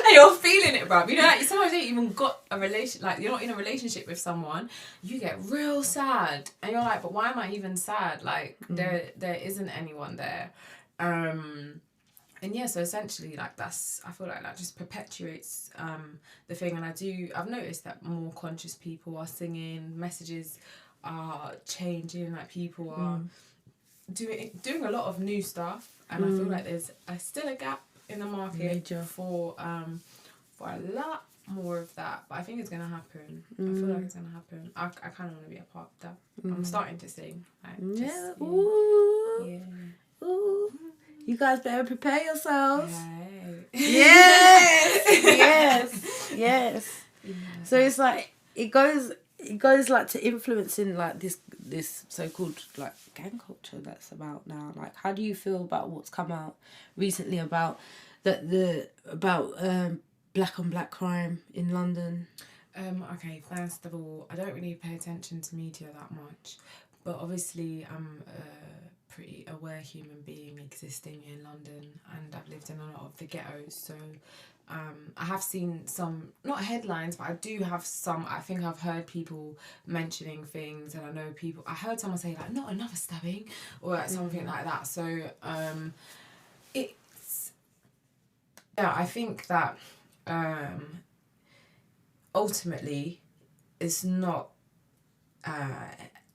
And you're feeling it, bruv. You know, like sometimes you ain't even got a relation, like you're not in a relationship with someone, you get real sad and you're like, but why am I even sad? Like there isn't anyone there. And yeah, so essentially, like I feel like that just perpetuates the thing. And I've noticed that more conscious people are singing, messages are changing, like people are doing a lot of new stuff. And I feel like there's still a gap in the market for a lot more of that. But I think it's going to happen. I feel like it's going to happen. I kind of want to be a part of that. I'm starting to sing. Like, Ooh. You guys better prepare yourselves. Yes. Yes. So it's like it goes like to influencing like this so-called like gang culture that's about now. Like, how do you feel about what's come out recently about black on black crime in London? Okay, first of all, I don't really pay attention to media that much, but obviously I'm pretty aware human being existing in London, and I've lived in a lot of the ghettos, so I have seen some, not headlines, but I do have some. I think I've heard people mentioning things, and I heard someone say like, not another stabbing, or like something like that. So I think that ultimately it's not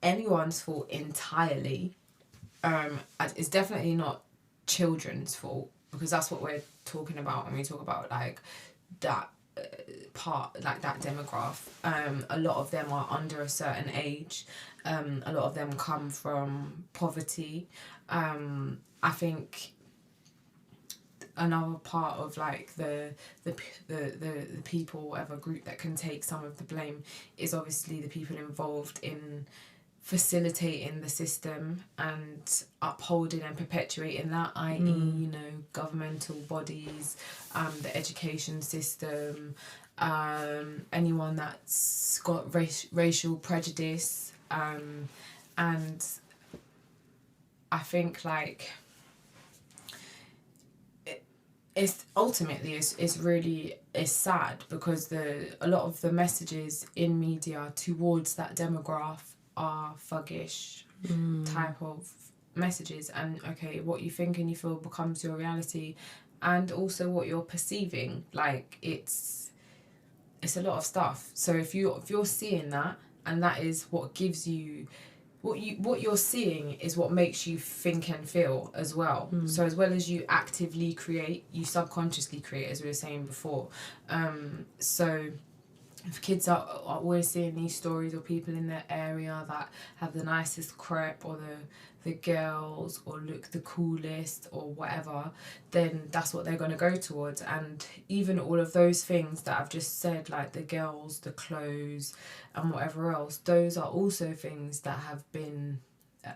anyone's fault entirely. It's definitely not children's fault, because that's what we're talking about when we talk about like that part, like that demographic. A lot of them are under a certain age. A lot of them come from poverty. I think another part of like the people, whatever group that can take some of the blame, is obviously the people involved in facilitating the system and upholding and perpetuating that, i.e. you know, governmental bodies, the education system, anyone that's got racial prejudice, and I think like it's really sad, because a lot of the messages in media towards that demographic are thuggish type of messages, and okay, what you think and you feel becomes your reality, and also what you're perceiving. Like it's a lot of stuff. So if you're seeing that, and that is what gives you what you're seeing is what makes you think and feel as well. So as well as you actively create, you subconsciously create, as we were saying before. So if kids are always seeing these stories of people in their area that have the nicest crep, or the girls, or look the coolest, or whatever, then that's what they're going to go towards. And even all of those things that I've just said, like the girls, the clothes, and whatever else, those are also things that have been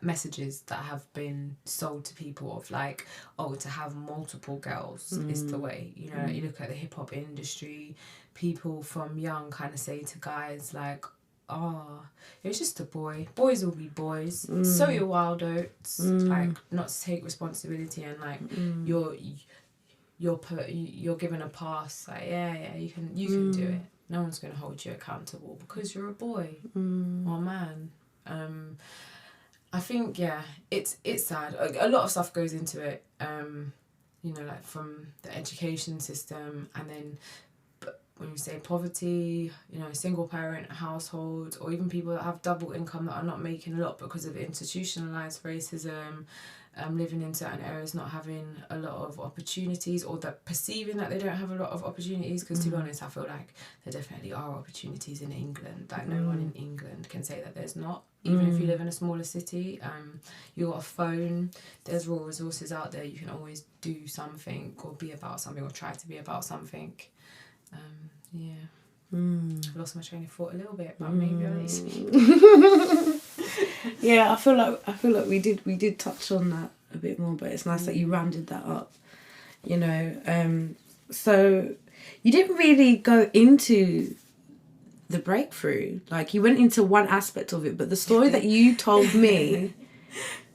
messages that have been sold to people of like, oh, to have multiple girls is the way. You know, like you look at the hip-hop industry, people from young kind of say to guys like, oh, it's just a boy, boys will be boys, sow your wild oats, like not to take responsibility, and like you're given a pass, like yeah you can do it, no one's going to hold you accountable because you're a boy or man. I think it's sad. A lot of stuff goes into it, you know, like from the education system, and then when you say poverty, you know, single parent households, or even people that have double income that are not making a lot because of institutionalized racism, living in certain areas not having a lot of opportunities, or the perceiving that they don't have a lot of opportunities, because to be honest, I feel like there definitely are opportunities in England. Like no one in England can say that there's not, even if you live in a smaller city. You got a phone, there's raw resources out there, you can always do something or be about something or try to be about something. I've lost my train of thought a little bit, but maybe I'll Yeah, I feel like we did touch on that a bit more, but it's nice that you rounded that up, you know. So you didn't really go into the breakthrough. Like, you went into one aspect of it, but the story that you told me,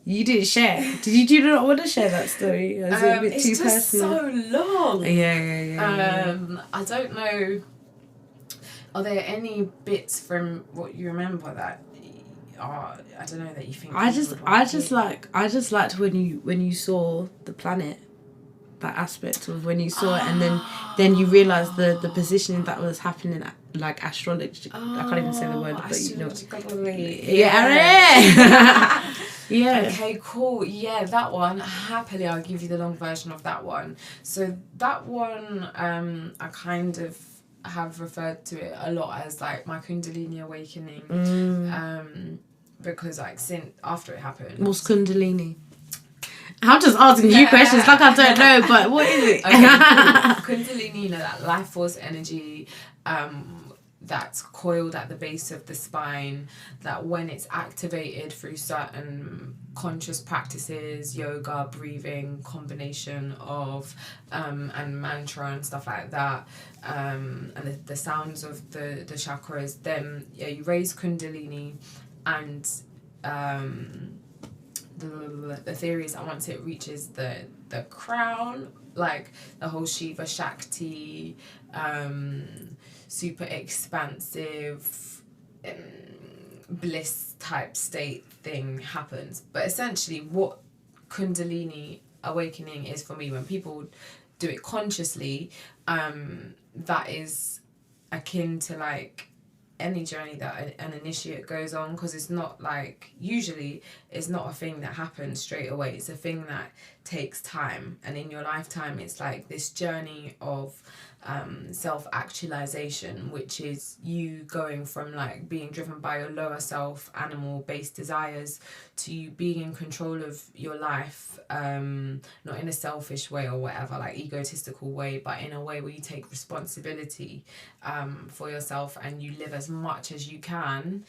you didn't share. Did you not want to share that story? Is it a bit too personal? It's just so long. Yeah. I don't know. Are there any bits from what you remember that are, I don't know, that you think? I just liked when you saw the planet, that aspect of when you saw it, and then you realised the positioning that was happening, like astrology. I can't even say the word, but you know. Yeah. Okay, cool. Yeah, that one. Happily, I'll give you the long version of that one. So that one, I kind of have referred to it a lot as like my Kundalini Awakening. Because like since after it happened. What's Kundalini? I'm just asking you questions like I don't know, but what is it? Okay, cool. Kundalini, you know, that life force energy that's coiled at the base of the spine, that when it's activated through certain conscious practices, yoga, breathing, combination of and mantra and stuff like that, and the sounds of the chakras, then you raise Kundalini, and the theory is that once it reaches the crown, like the whole Shiva Shakti, super expansive bliss type state thing happens. But essentially what Kundalini Awakening is for me, when people do it consciously, that is akin to like any journey that an initiate goes on, because it's not like, usually it's not a thing that happens straight away, it's a thing that takes time, and in your lifetime it's like this journey of self-actualization, which is you going from like being driven by your lower self, animal-based desires, to you being in control of your life, not in a selfish way or whatever, like egotistical way, but in a way where you take responsibility for yourself, and you live as much as you can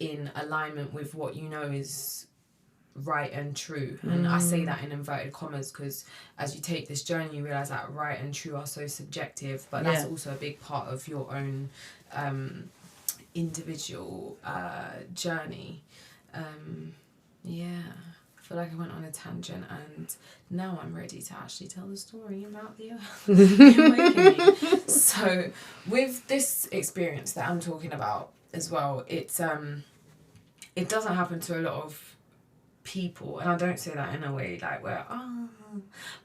in alignment with what you know is right and true. And I say that in inverted commas, because as you take this journey you realize that right and true are so subjective, but that's also a big part of your own individual journey. I feel like I went on a tangent, and now I'm ready to actually tell the story about the awakening. So with this experience that I'm talking about as well, it's it doesn't happen to a lot of people, and I don't say that in a way like where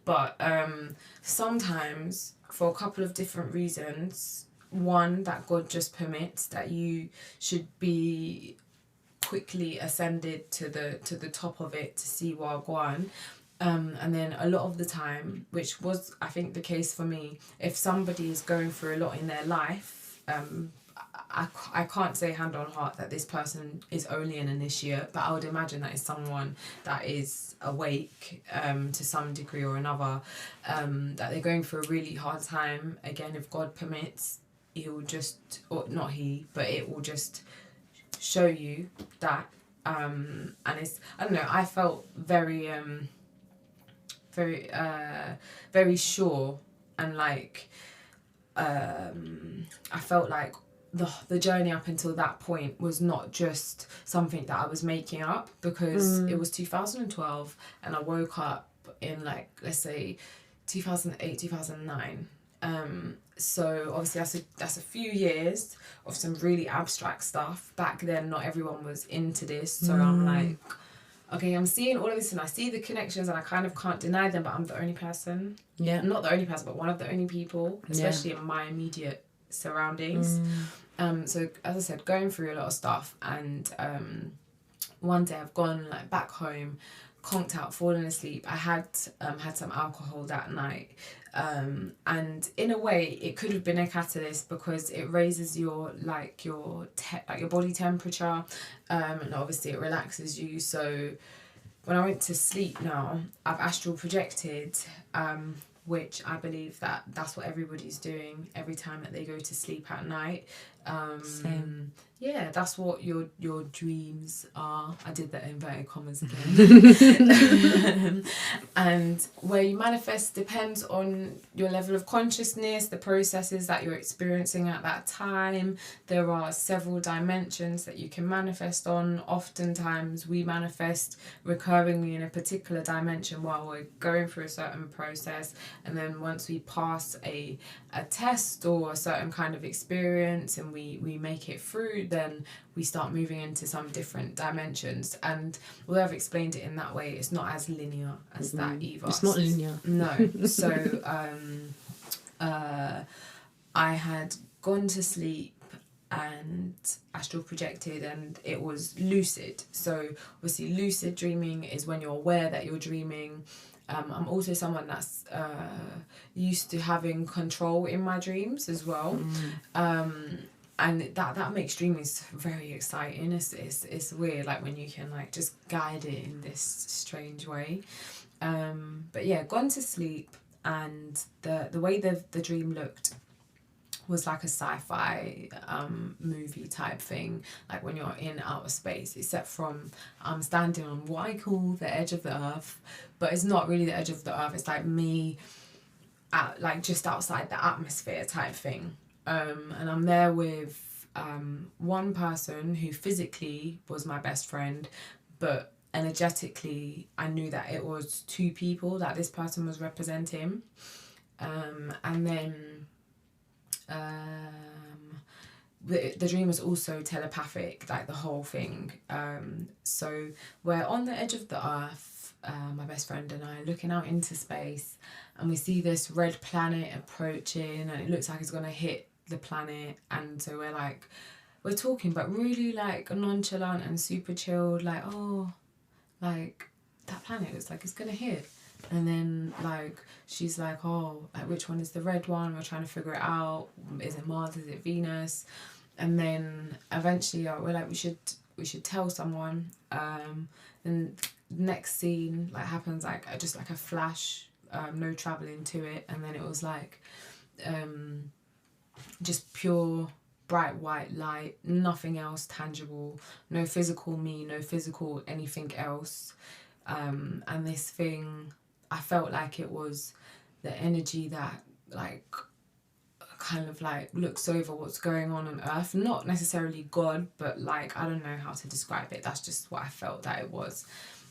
but sometimes for a couple of different reasons. One, that God just permits that you should be quickly ascended to the top of it to see Wagwan. And then a lot of the time, which was I think the case for me, if somebody is going through a lot in their life, I can't say hand on heart that this person is only an initiate, but I would imagine that is someone that is awake to some degree or another, that they're going through a really hard time. Again, if God permits, he will just, or not he, but it will just show you that. And it's, I don't know, I felt very sure, and like I felt like the journey up until that point was not just something that I was making up, because it was 2012 and I woke up in like, let's say 2008, 2009. So obviously that's a few years of some really abstract stuff. Back then not everyone was into this, so I'm like, okay, I'm seeing all of this and I see the connections and I kind of can't deny them, but I'm the only person. Yeah. Not the only person, but one of the only people, especially in my immediate surroundings. So as I said, going through a lot of stuff, and one day I've gone like back home, conked out, fallen asleep. I had had some alcohol that night, and in a way it could have been a catalyst because it raises your body temperature, and obviously it relaxes you. So when I went to sleep now, I've astral projected, which I believe that's what everybody's doing every time that they go to sleep at night. Same. Yeah, that's what your dreams are. I did that in inverted commas again. And where you manifest depends on your level of consciousness, the processes that you're experiencing at that time. There are several dimensions that you can manifest on. Oftentimes we manifest recurringly in a particular dimension while we're going through a certain process, and then once we pass a test or a certain kind of experience and we make it through, then we start moving into some different dimensions. And although I've explained it in that way, it's not as linear as that either. It's not linear. No. So I had gone to sleep and astral projected, and it was lucid. So obviously lucid dreaming is when you're aware that you're dreaming. I'm also someone that's used to having control in my dreams as well. And that makes dreaming very exciting. It's weird, like when you can like just guide it in this strange way. But yeah, gone to sleep, and the way the dream looked was like a sci-fi movie type thing, like when you're in outer space, except from I'm standing on what I call the edge of the earth, but it's not really the edge of the earth. It's like me at like just outside the atmosphere type thing. And I'm there with one person who physically was my best friend, but energetically I knew that it was two people that this person was representing. And then the dream was also telepathic, like the whole thing. So we're on the edge of the earth, my best friend and I, looking out into space, and we see this red planet approaching, and it looks like it's gonna hit the planet. And so we're talking, but really like nonchalant and super chilled, like, oh, like that planet looks like it's gonna hit. And then like she's like, oh, like which one is the red one? We're trying to figure it out. Is it Mars? Is it Venus? And then eventually we're like, we should tell someone. And next scene like happens like just like a flash, no traveling to it, and then it was like just pure bright white light, nothing else tangible, no physical me, no physical anything else. And this thing, I felt like it was the energy that like kind of like looks over what's going on Earth. Not necessarily God, but like I don't know how to describe it. That's just what I felt that it was.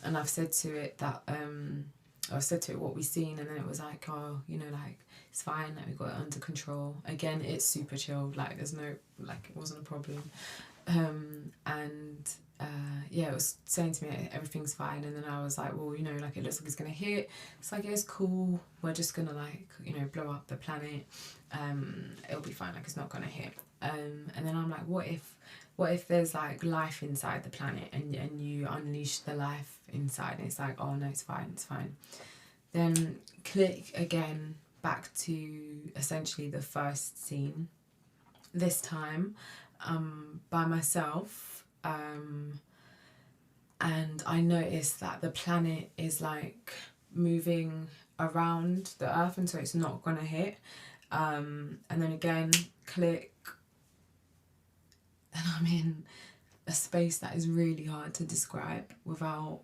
And I've said to it that I said to it what we've seen, and then it was like, oh, you know, like it's fine, like we got it under control. Again, it's super chilled, like there's no, like it wasn't a problem. And yeah, it was saying to me everything's fine, and then I was like, well, you know, like it looks like it's gonna hit. It's like, yeah, it's cool, we're just gonna like, you know, blow up the planet. It'll be fine, like it's not gonna hit. And then I'm like, what if there's like life inside the planet, and you unleash the life inside, and it's like, oh no, it's fine. Then click again back to essentially the first scene, this time by myself, and I noticed that the planet is like moving around the earth, and so it's not gonna hit. And then again click, and I'm in a space that is really hard to describe without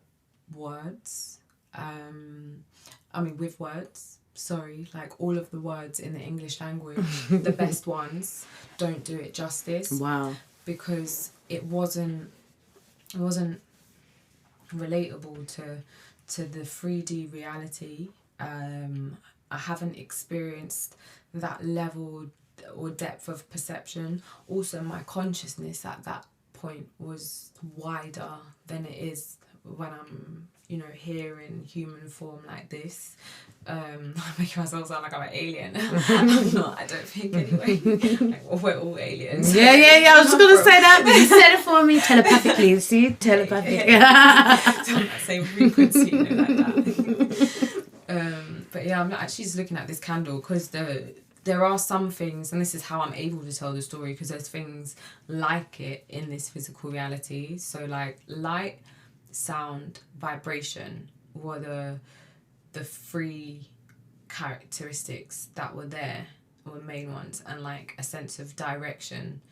words. I mean with words, sorry, like all of the words in the English language, the best ones don't do it justice. Wow. Because it wasn't relatable to the 3D reality. I haven't experienced that level or depth of perception. Also, my consciousness at that point was wider than it is when I'm, you know, here in human form like this. I'm making myself sound like I'm an alien. I'm not, I don't think, anyway. Like, well, we're all aliens. Yeah. I was just going to say that, but you said it for me telepathically. See? Telepathic. It's on that same frequency, you know, like that. But yeah, I'm actually just looking at this candle because there are some things, and this is how I'm able to tell the story, because there's things like it in this physical reality. So like light, sound, vibration were the three characteristics that were there, were main ones, and like a sense of direction.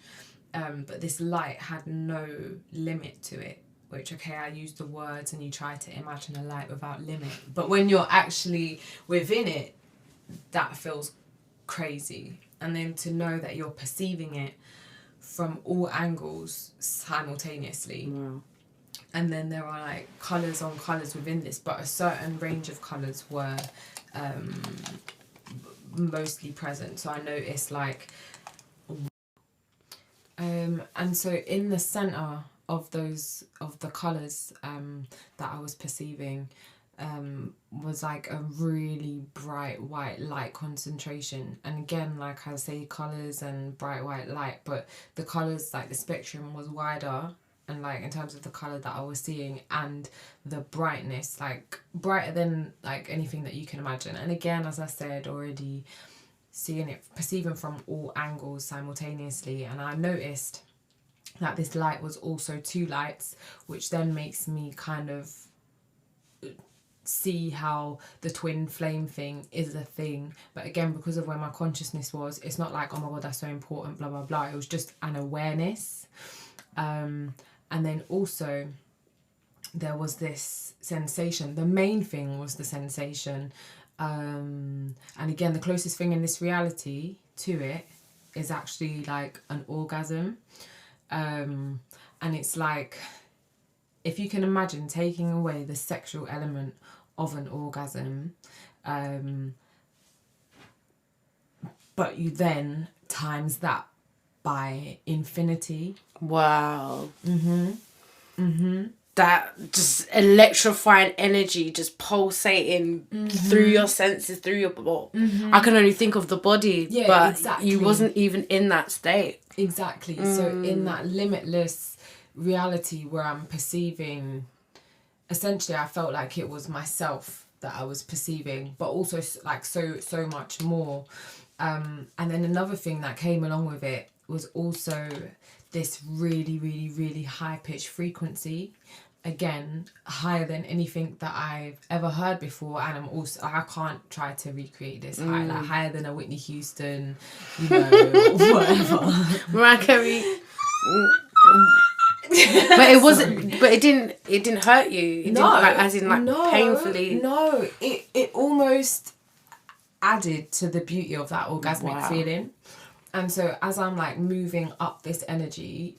But this light had no limit to it, which, okay, I use the words and you try to imagine a light without limit. But when you're actually within it, that feels crazy. And then to know that you're perceiving it from all angles simultaneously. Wow. And then there are like colours on colours within this, but a certain range of colours were mostly present. So I noticed like, and so in the centre of the colours that I was perceiving was like a really bright white light concentration. And again, like I say, colours and bright white light, but the colours, like the spectrum was wider, and like in terms of the colour that I was seeing and the brightness, like brighter than like anything that you can imagine. And again, as I said already, seeing it, perceiving from all angles simultaneously. And I noticed that this light was also two lights, which then makes me kind of see how the twin flame thing is a thing. But again, because of where my consciousness was, it's not like, oh my god, that's so important, blah blah blah. It was just an awareness. And then also there was this sensation. The main thing was the sensation. And again, the closest thing in this reality to it is actually like an orgasm. And it's like, if you can imagine taking away the sexual element of an orgasm, but you then times that by infinity. Wow. That just electrifying energy just pulsating through your senses, through your body. I can only think of the body, but exactly. You wasn't even in that state. Exactly. So in that limitless reality where I'm perceiving, essentially I felt like it was myself that I was perceiving, but also like so much more. And then another thing that came along with it was also this really high-pitched frequency. Again, higher than anything that I've ever heard before. And I can't try to recreate this high, like higher than a Whitney Houston, you know, whatever. Mariah Carey. But it wasn't. But it didn't hurt you. It didn't, like, as in like painfully. No, it almost added to the beauty of that orgasmic feeling. And so as I'm like moving up this energy,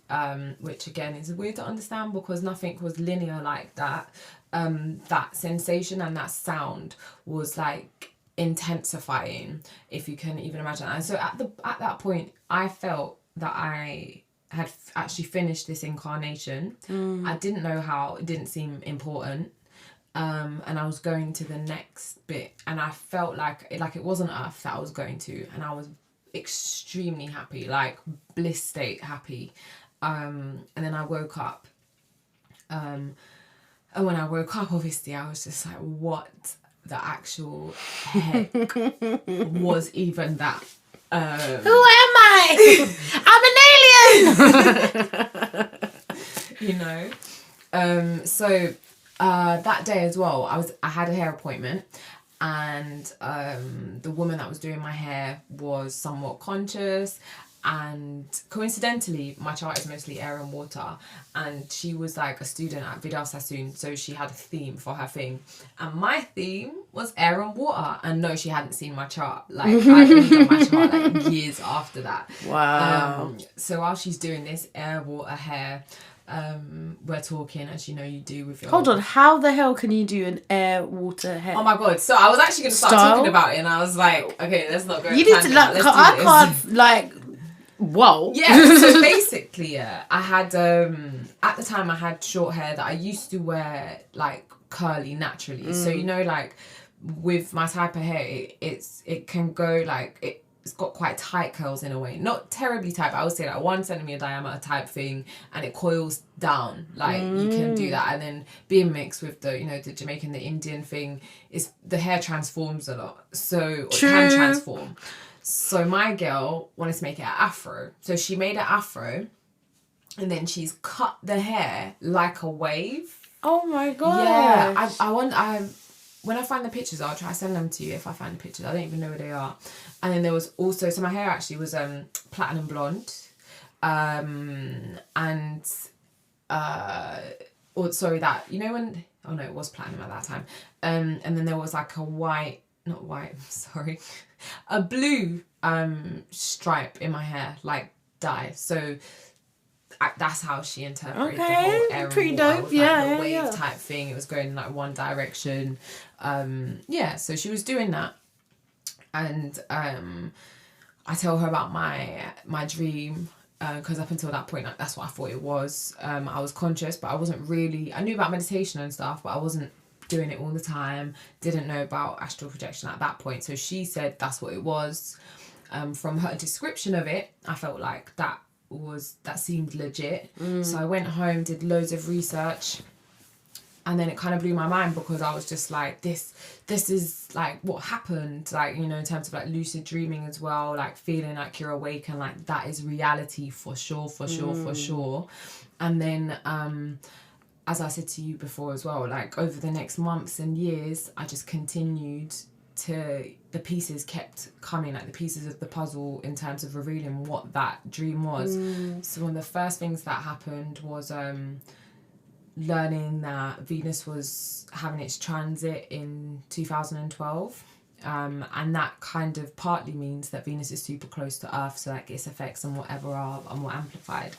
which again is weird to understand because nothing was linear like that, that sensation and that sound was like intensifying, if you can even imagine. And so at that point, I felt that I had actually finished this incarnation. I didn't know how, it didn't seem important. And I was going to the next bit, and I felt like it wasn't Earth that I was going to, and I was extremely happy, like bliss state happy. And then I woke up, and when I woke up, obviously I was just like, what the actual heck was even that? Who am I? I'm an alien. You know. So that day as well, I had a hair appointment. And the woman that was doing my hair was somewhat conscious, and coincidentally my chart is mostly air and water, and she was like a student at Vidal Sassoon, so she had a theme for her thing, and my theme was air and water. And no, she hadn't seen my chart, like I'd only done my chart like years after that. Wow. So while she's doing this air, water, hair, we're talking, as you know you do with your... Hold on, how the hell can you do an air, water, hair? Oh my god, so I was actually going to start talking about it, and I was like, okay, let's not go... You need to, like, I can't, like... Whoa. Yeah, so basically, I had, at the time I had short hair that I used to wear, like, curly naturally. So you know, like with my type of hair, it can go like it's got quite tight curls in a way, not terribly tight, but I would say like 1 centimeter diameter type thing, and it coils down. Like you can do that, and then being mixed with the, you know, the Jamaican, the Indian thing, is the hair transforms a lot, so it can transform. So my girl wanted to make it an afro, so she made an afro, and then she's cut the hair like a wave. Oh my god. Yeah, I when I find the pictures, I'll try to send them to you if I find the pictures. I don't even know where they are. And then there was also, so my hair actually was platinum blonde, that, you know, when, oh no, it was platinum at that time. And then there was like a a blue stripe in my hair, like dye. So that's how she interpreted the whole air. Pretty dope. Was, like the wave type thing. It was going in like one direction. So she was doing that, and I tell her about my dream, because up until that point, like, that's what I thought it was. I was conscious, but I wasn't really. I knew about meditation and stuff, but I wasn't doing it all the time. Didn't know about astral projection at that point. So she said that's what it was. From her description of it, I felt like that seemed legit. So I went home, did loads of research, and then it kind of blew my mind, because I was just like, this is like what happened, like, you know, in terms of like lucid dreaming as well, like feeling like you're awake, and like that is reality for sure. And then as I said to you before as well, like over the next months and years, I just continued the pieces kept coming, like the pieces of the puzzle, in terms of revealing what that dream was. So one of the first things that happened was learning that Venus was having its transit in 2012, and that kind of partly means that Venus is super close to Earth, so like its effects and whatever are more amplified.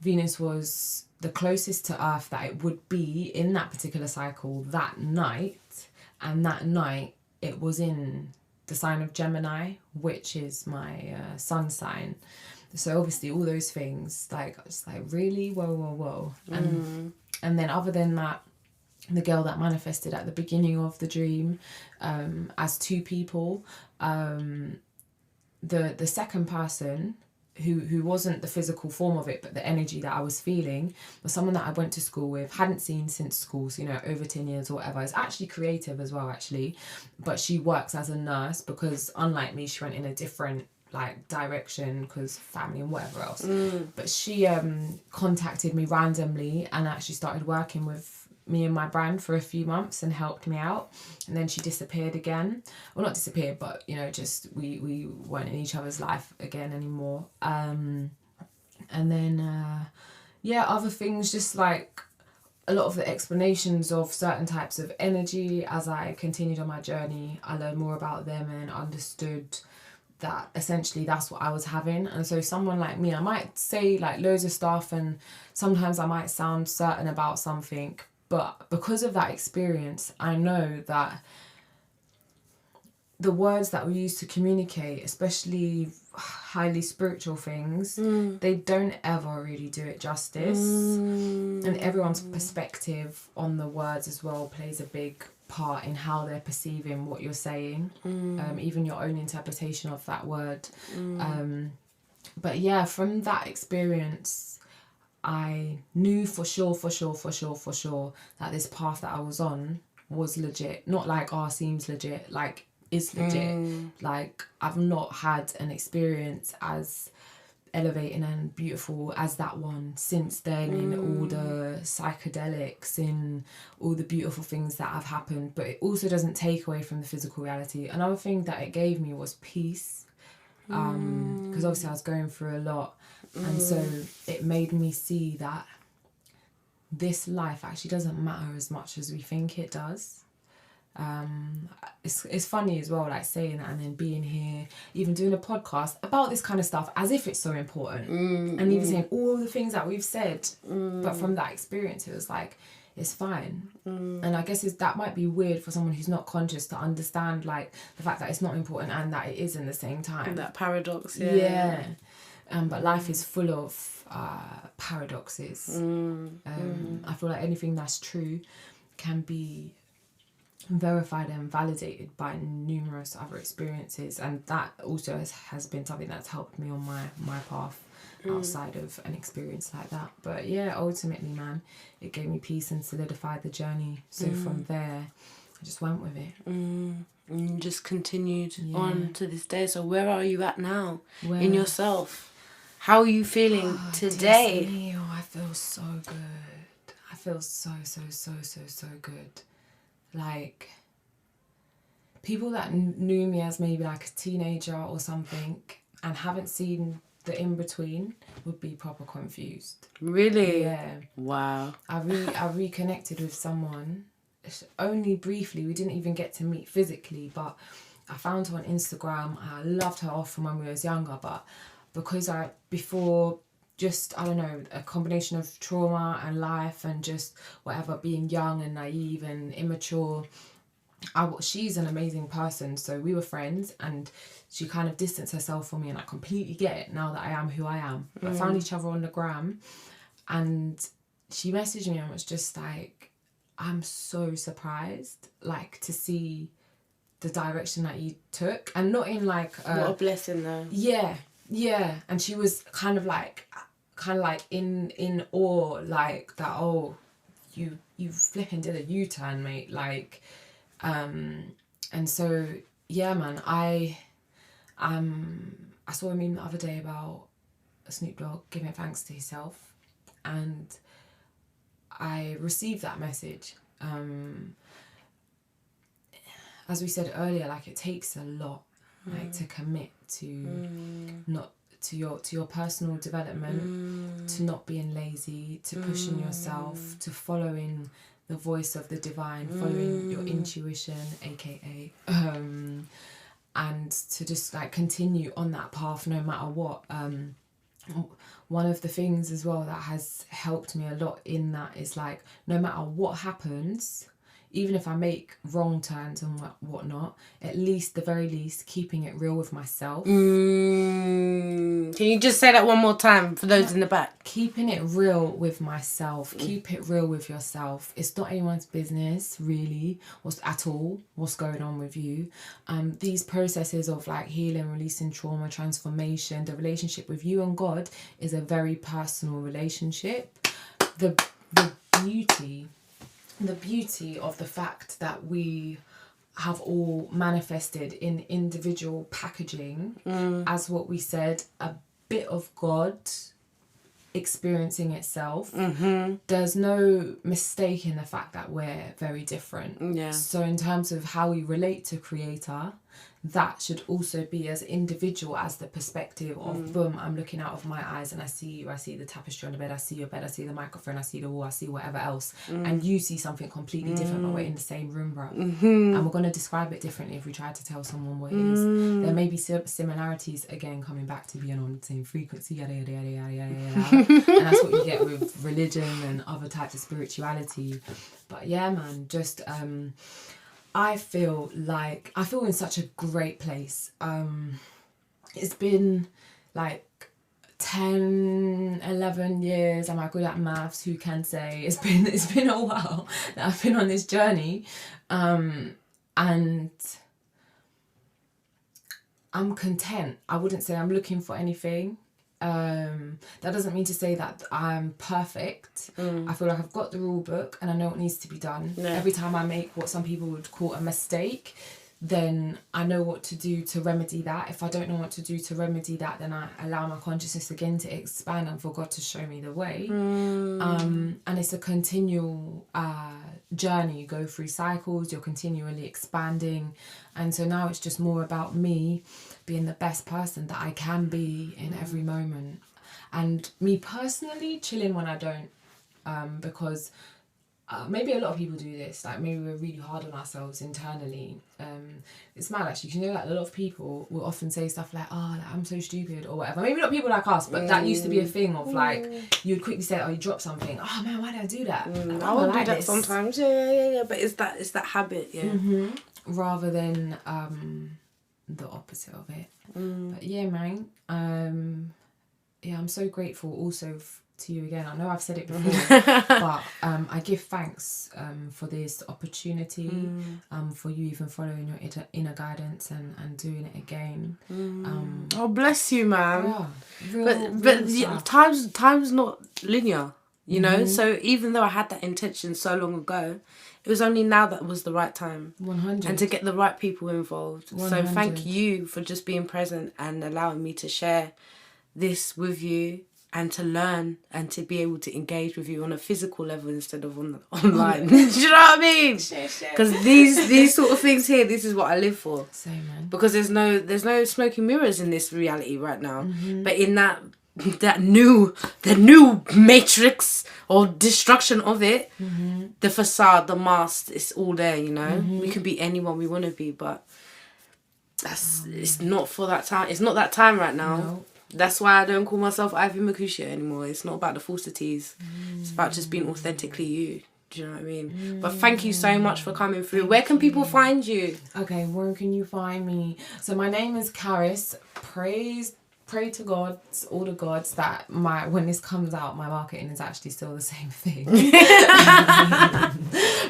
Venus was the closest to Earth that it would be in that particular cycle that night. And that night, it was in the sign of Gemini, which is my sun sign. So obviously all those things, like, I was like, really? Whoa. And then other than that, the girl that manifested at the beginning of the dream as two people, the second person, who wasn't the physical form of it, but the energy that I was feeling, was someone that I went to school with, hadn't seen since school, so, you know, over 10 years or whatever. It's actually creative as well, actually, but she works as a nurse, because unlike me, she went in a different like direction, because family and whatever else. But she contacted me randomly and actually started working with me and my brand for a few months and helped me out, and then she disappeared again. Well, not disappeared, but, you know, just we weren't in each other's life again anymore. And then other things, just like a lot of the explanations of certain types of energy. As I continued on my journey, I learned more about them and understood that essentially that's what I was having. And so someone like me, I might say like loads of stuff, and sometimes I might sound certain about something, but because of that experience, I know that the words that we use to communicate, especially highly spiritual things, they don't ever really do it justice. And everyone's perspective on the words as well plays a big part in how they're perceiving what you're saying, even your own interpretation of that word. But yeah, from that experience, I knew for sure that this path that I was on was legit. Not like, seems legit, like, is legit. Like, I've not had an experience as elevating and beautiful as that one since then, in all the psychedelics, in all the beautiful things that have happened. But it also doesn't take away from the physical reality. Another thing that it gave me was peace, because obviously I was going through a lot, and so it made me see that this life actually doesn't matter as much as we think it does. It's funny as well, like saying that and then being here, even doing a podcast about this kind of stuff as if it's so important, and even saying all the things that we've said, but from that experience it was like, it's fine. And I guess that might be weird for someone who's not conscious to understand, like, the fact that it's not important and that it is in the same time. That paradox, yeah. But life is full of paradoxes. I feel like anything that's true can be verified and validated by numerous other experiences, and that also has been something that's helped me on my path outside of an experience like that. But yeah, ultimately, man, it gave me peace and solidified the journey. So from there, I just went with it. And you just continued on to this day. So where are you at now in yourself? How are you feeling today? I feel so good. I feel so good. Like, people that knew me as maybe like a teenager or something and haven't seen the in-between would be proper confused. Really? Yeah. Wow. I reconnected with someone, only briefly. We didn't even get to meet physically, but I found her on Instagram. I loved her off from when we was younger, but because I don't know, a combination of trauma and life and just whatever, being young and naive and immature, she's an amazing person. So we were friends, and she kind of distanced herself from me, and I completely get it now that I am who I am. I found each other on the gram, and she messaged me and was just like, I'm so surprised, like, to see the direction that you took, and not in like what a blessing though. Yeah, and she was kind of like in awe, like that. Oh, you flipping did a U-turn, mate. Like, and so yeah, man. I saw a meme the other day about Snoop Dogg giving thanks to himself, and I received that message. As we said earlier, like, it takes a lot, like, to commit to not to your personal development, to not being lazy, to pushing yourself, to following the voice of the divine, following your intuition, aka, and to just like continue on that path no matter what. One of the things as well that has helped me a lot in that is, like, no matter what happens, even if I make wrong turns and whatnot, at least, the very least, keeping it real with myself. Can you just say that one more time for those in the back? Keeping it real with myself. Keep it real with yourself. It's not anyone's business, really, what's going on with you. These processes of, like, healing, releasing trauma, transformation, the relationship with you and God is a very personal relationship. The beauty of the fact that we have all manifested in individual packaging as what we said, a bit of God experiencing itself. There's no mistake in the fact that we're very different. Yeah. So in terms of how we relate to Creator, that should also be as individual as the perspective of boom, I'm looking out of my eyes and I see you, I see the tapestry on the bed, I see your bed, I see the microphone, I see the wall, I see whatever else, and you see something completely different, but we're in the same room, bro. And we're going to describe it differently if we try to tell someone what it is. There may be similarities, again, coming back to being on the same frequency, yada yada yada yada yada yada. And that's what you get with religion and other types of spirituality. But yeah, man, just I feel in such a great place. It's been like 10, 11 years. Am I good at maths? Who can say? It's been a while that I've been on this journey. And I'm content. I wouldn't say I'm looking for anything. That doesn't mean to say that I'm perfect. I feel like I've got the rule book and I know what needs to be done. Yeah. Every time I make what some people would call a mistake, then I know what to do to remedy that. If I don't know what to do to remedy that, then I allow my consciousness again to expand and for God to show me the way. And it's a continual journey. You go through cycles, you're continually expanding. And so now it's just more about me being the best person that I can be in every moment. And me personally chilling when I don't. Because maybe a lot of people do this, like maybe we're really hard on ourselves internally. It's mad actually, you know, like a lot of people will often say stuff like, oh, like, I'm so stupid or whatever. Maybe not people like us, but that used to be a thing of like, you'd quickly say, oh, you dropped something, oh man, why did I do that? Like, I would do that sometimes, yeah, but it's that habit, rather than the opposite of it. But yeah, man, I'm so grateful also to you again. I know I've said it before, but I give thanks for this opportunity, for you even following your inner guidance and doing it again. Oh, bless you, man. Yeah, but real time's not linear, you know. So even though I had that intention so long ago, it was only now that was the right time. 100. And to get the right people involved. 100. So thank you for just being present and allowing me to share this with you and to learn and to be able to engage with you on a physical level instead of online. Do you know what I mean? Because these sort of things here, this is what I live for. Same, man. Because there's no smoking mirrors in this reality right now. But in the new matrix or destruction of it, the facade, the mask, it's all there, you know. We can be anyone we want to be, but it's not for that time. It's not that time right now. No. That's why I don't call myself Ivy Makusha anymore. It's not about the falsities. It's about just being authentically you. Do you know what I mean? But thank you so much for coming through. Where can people find you? Okay, where can you find me? So my name is Kharis. Pray to God, all the gods, that when this comes out, my marketing is actually still the same thing.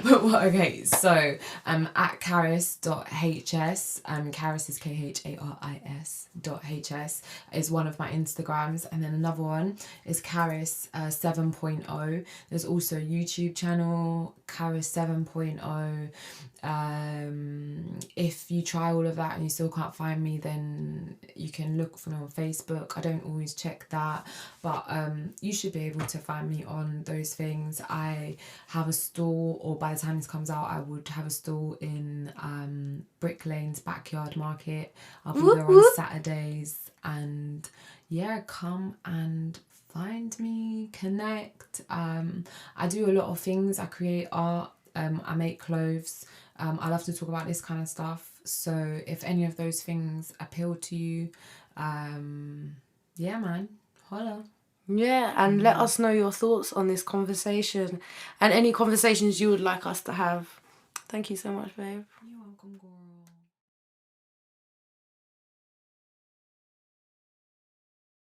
Okay, so at Kharis.hs, Kharis is Kharis.hs is one of my Instagrams, and then another one is Kharis 7.0. There's also a YouTube channel, Kharis 7.0. If you try all of that and you still can't find me, then you can look for me on Facebook. I don't always check that, but you should be able to find me on those things. I have a stall, or by the time this comes out, I would have a stall in Brick Lane's backyard market. I'll be there on Saturdays, and yeah, come and find me, connect. I do a lot of things. I create art, I make clothes. I love to talk about this kind of stuff. So if any of those things appeal to you, yeah, man, holla. Yeah, and let us know your thoughts on this conversation and any conversations you would like us to have. Thank you so much, babe. You're welcome, girl.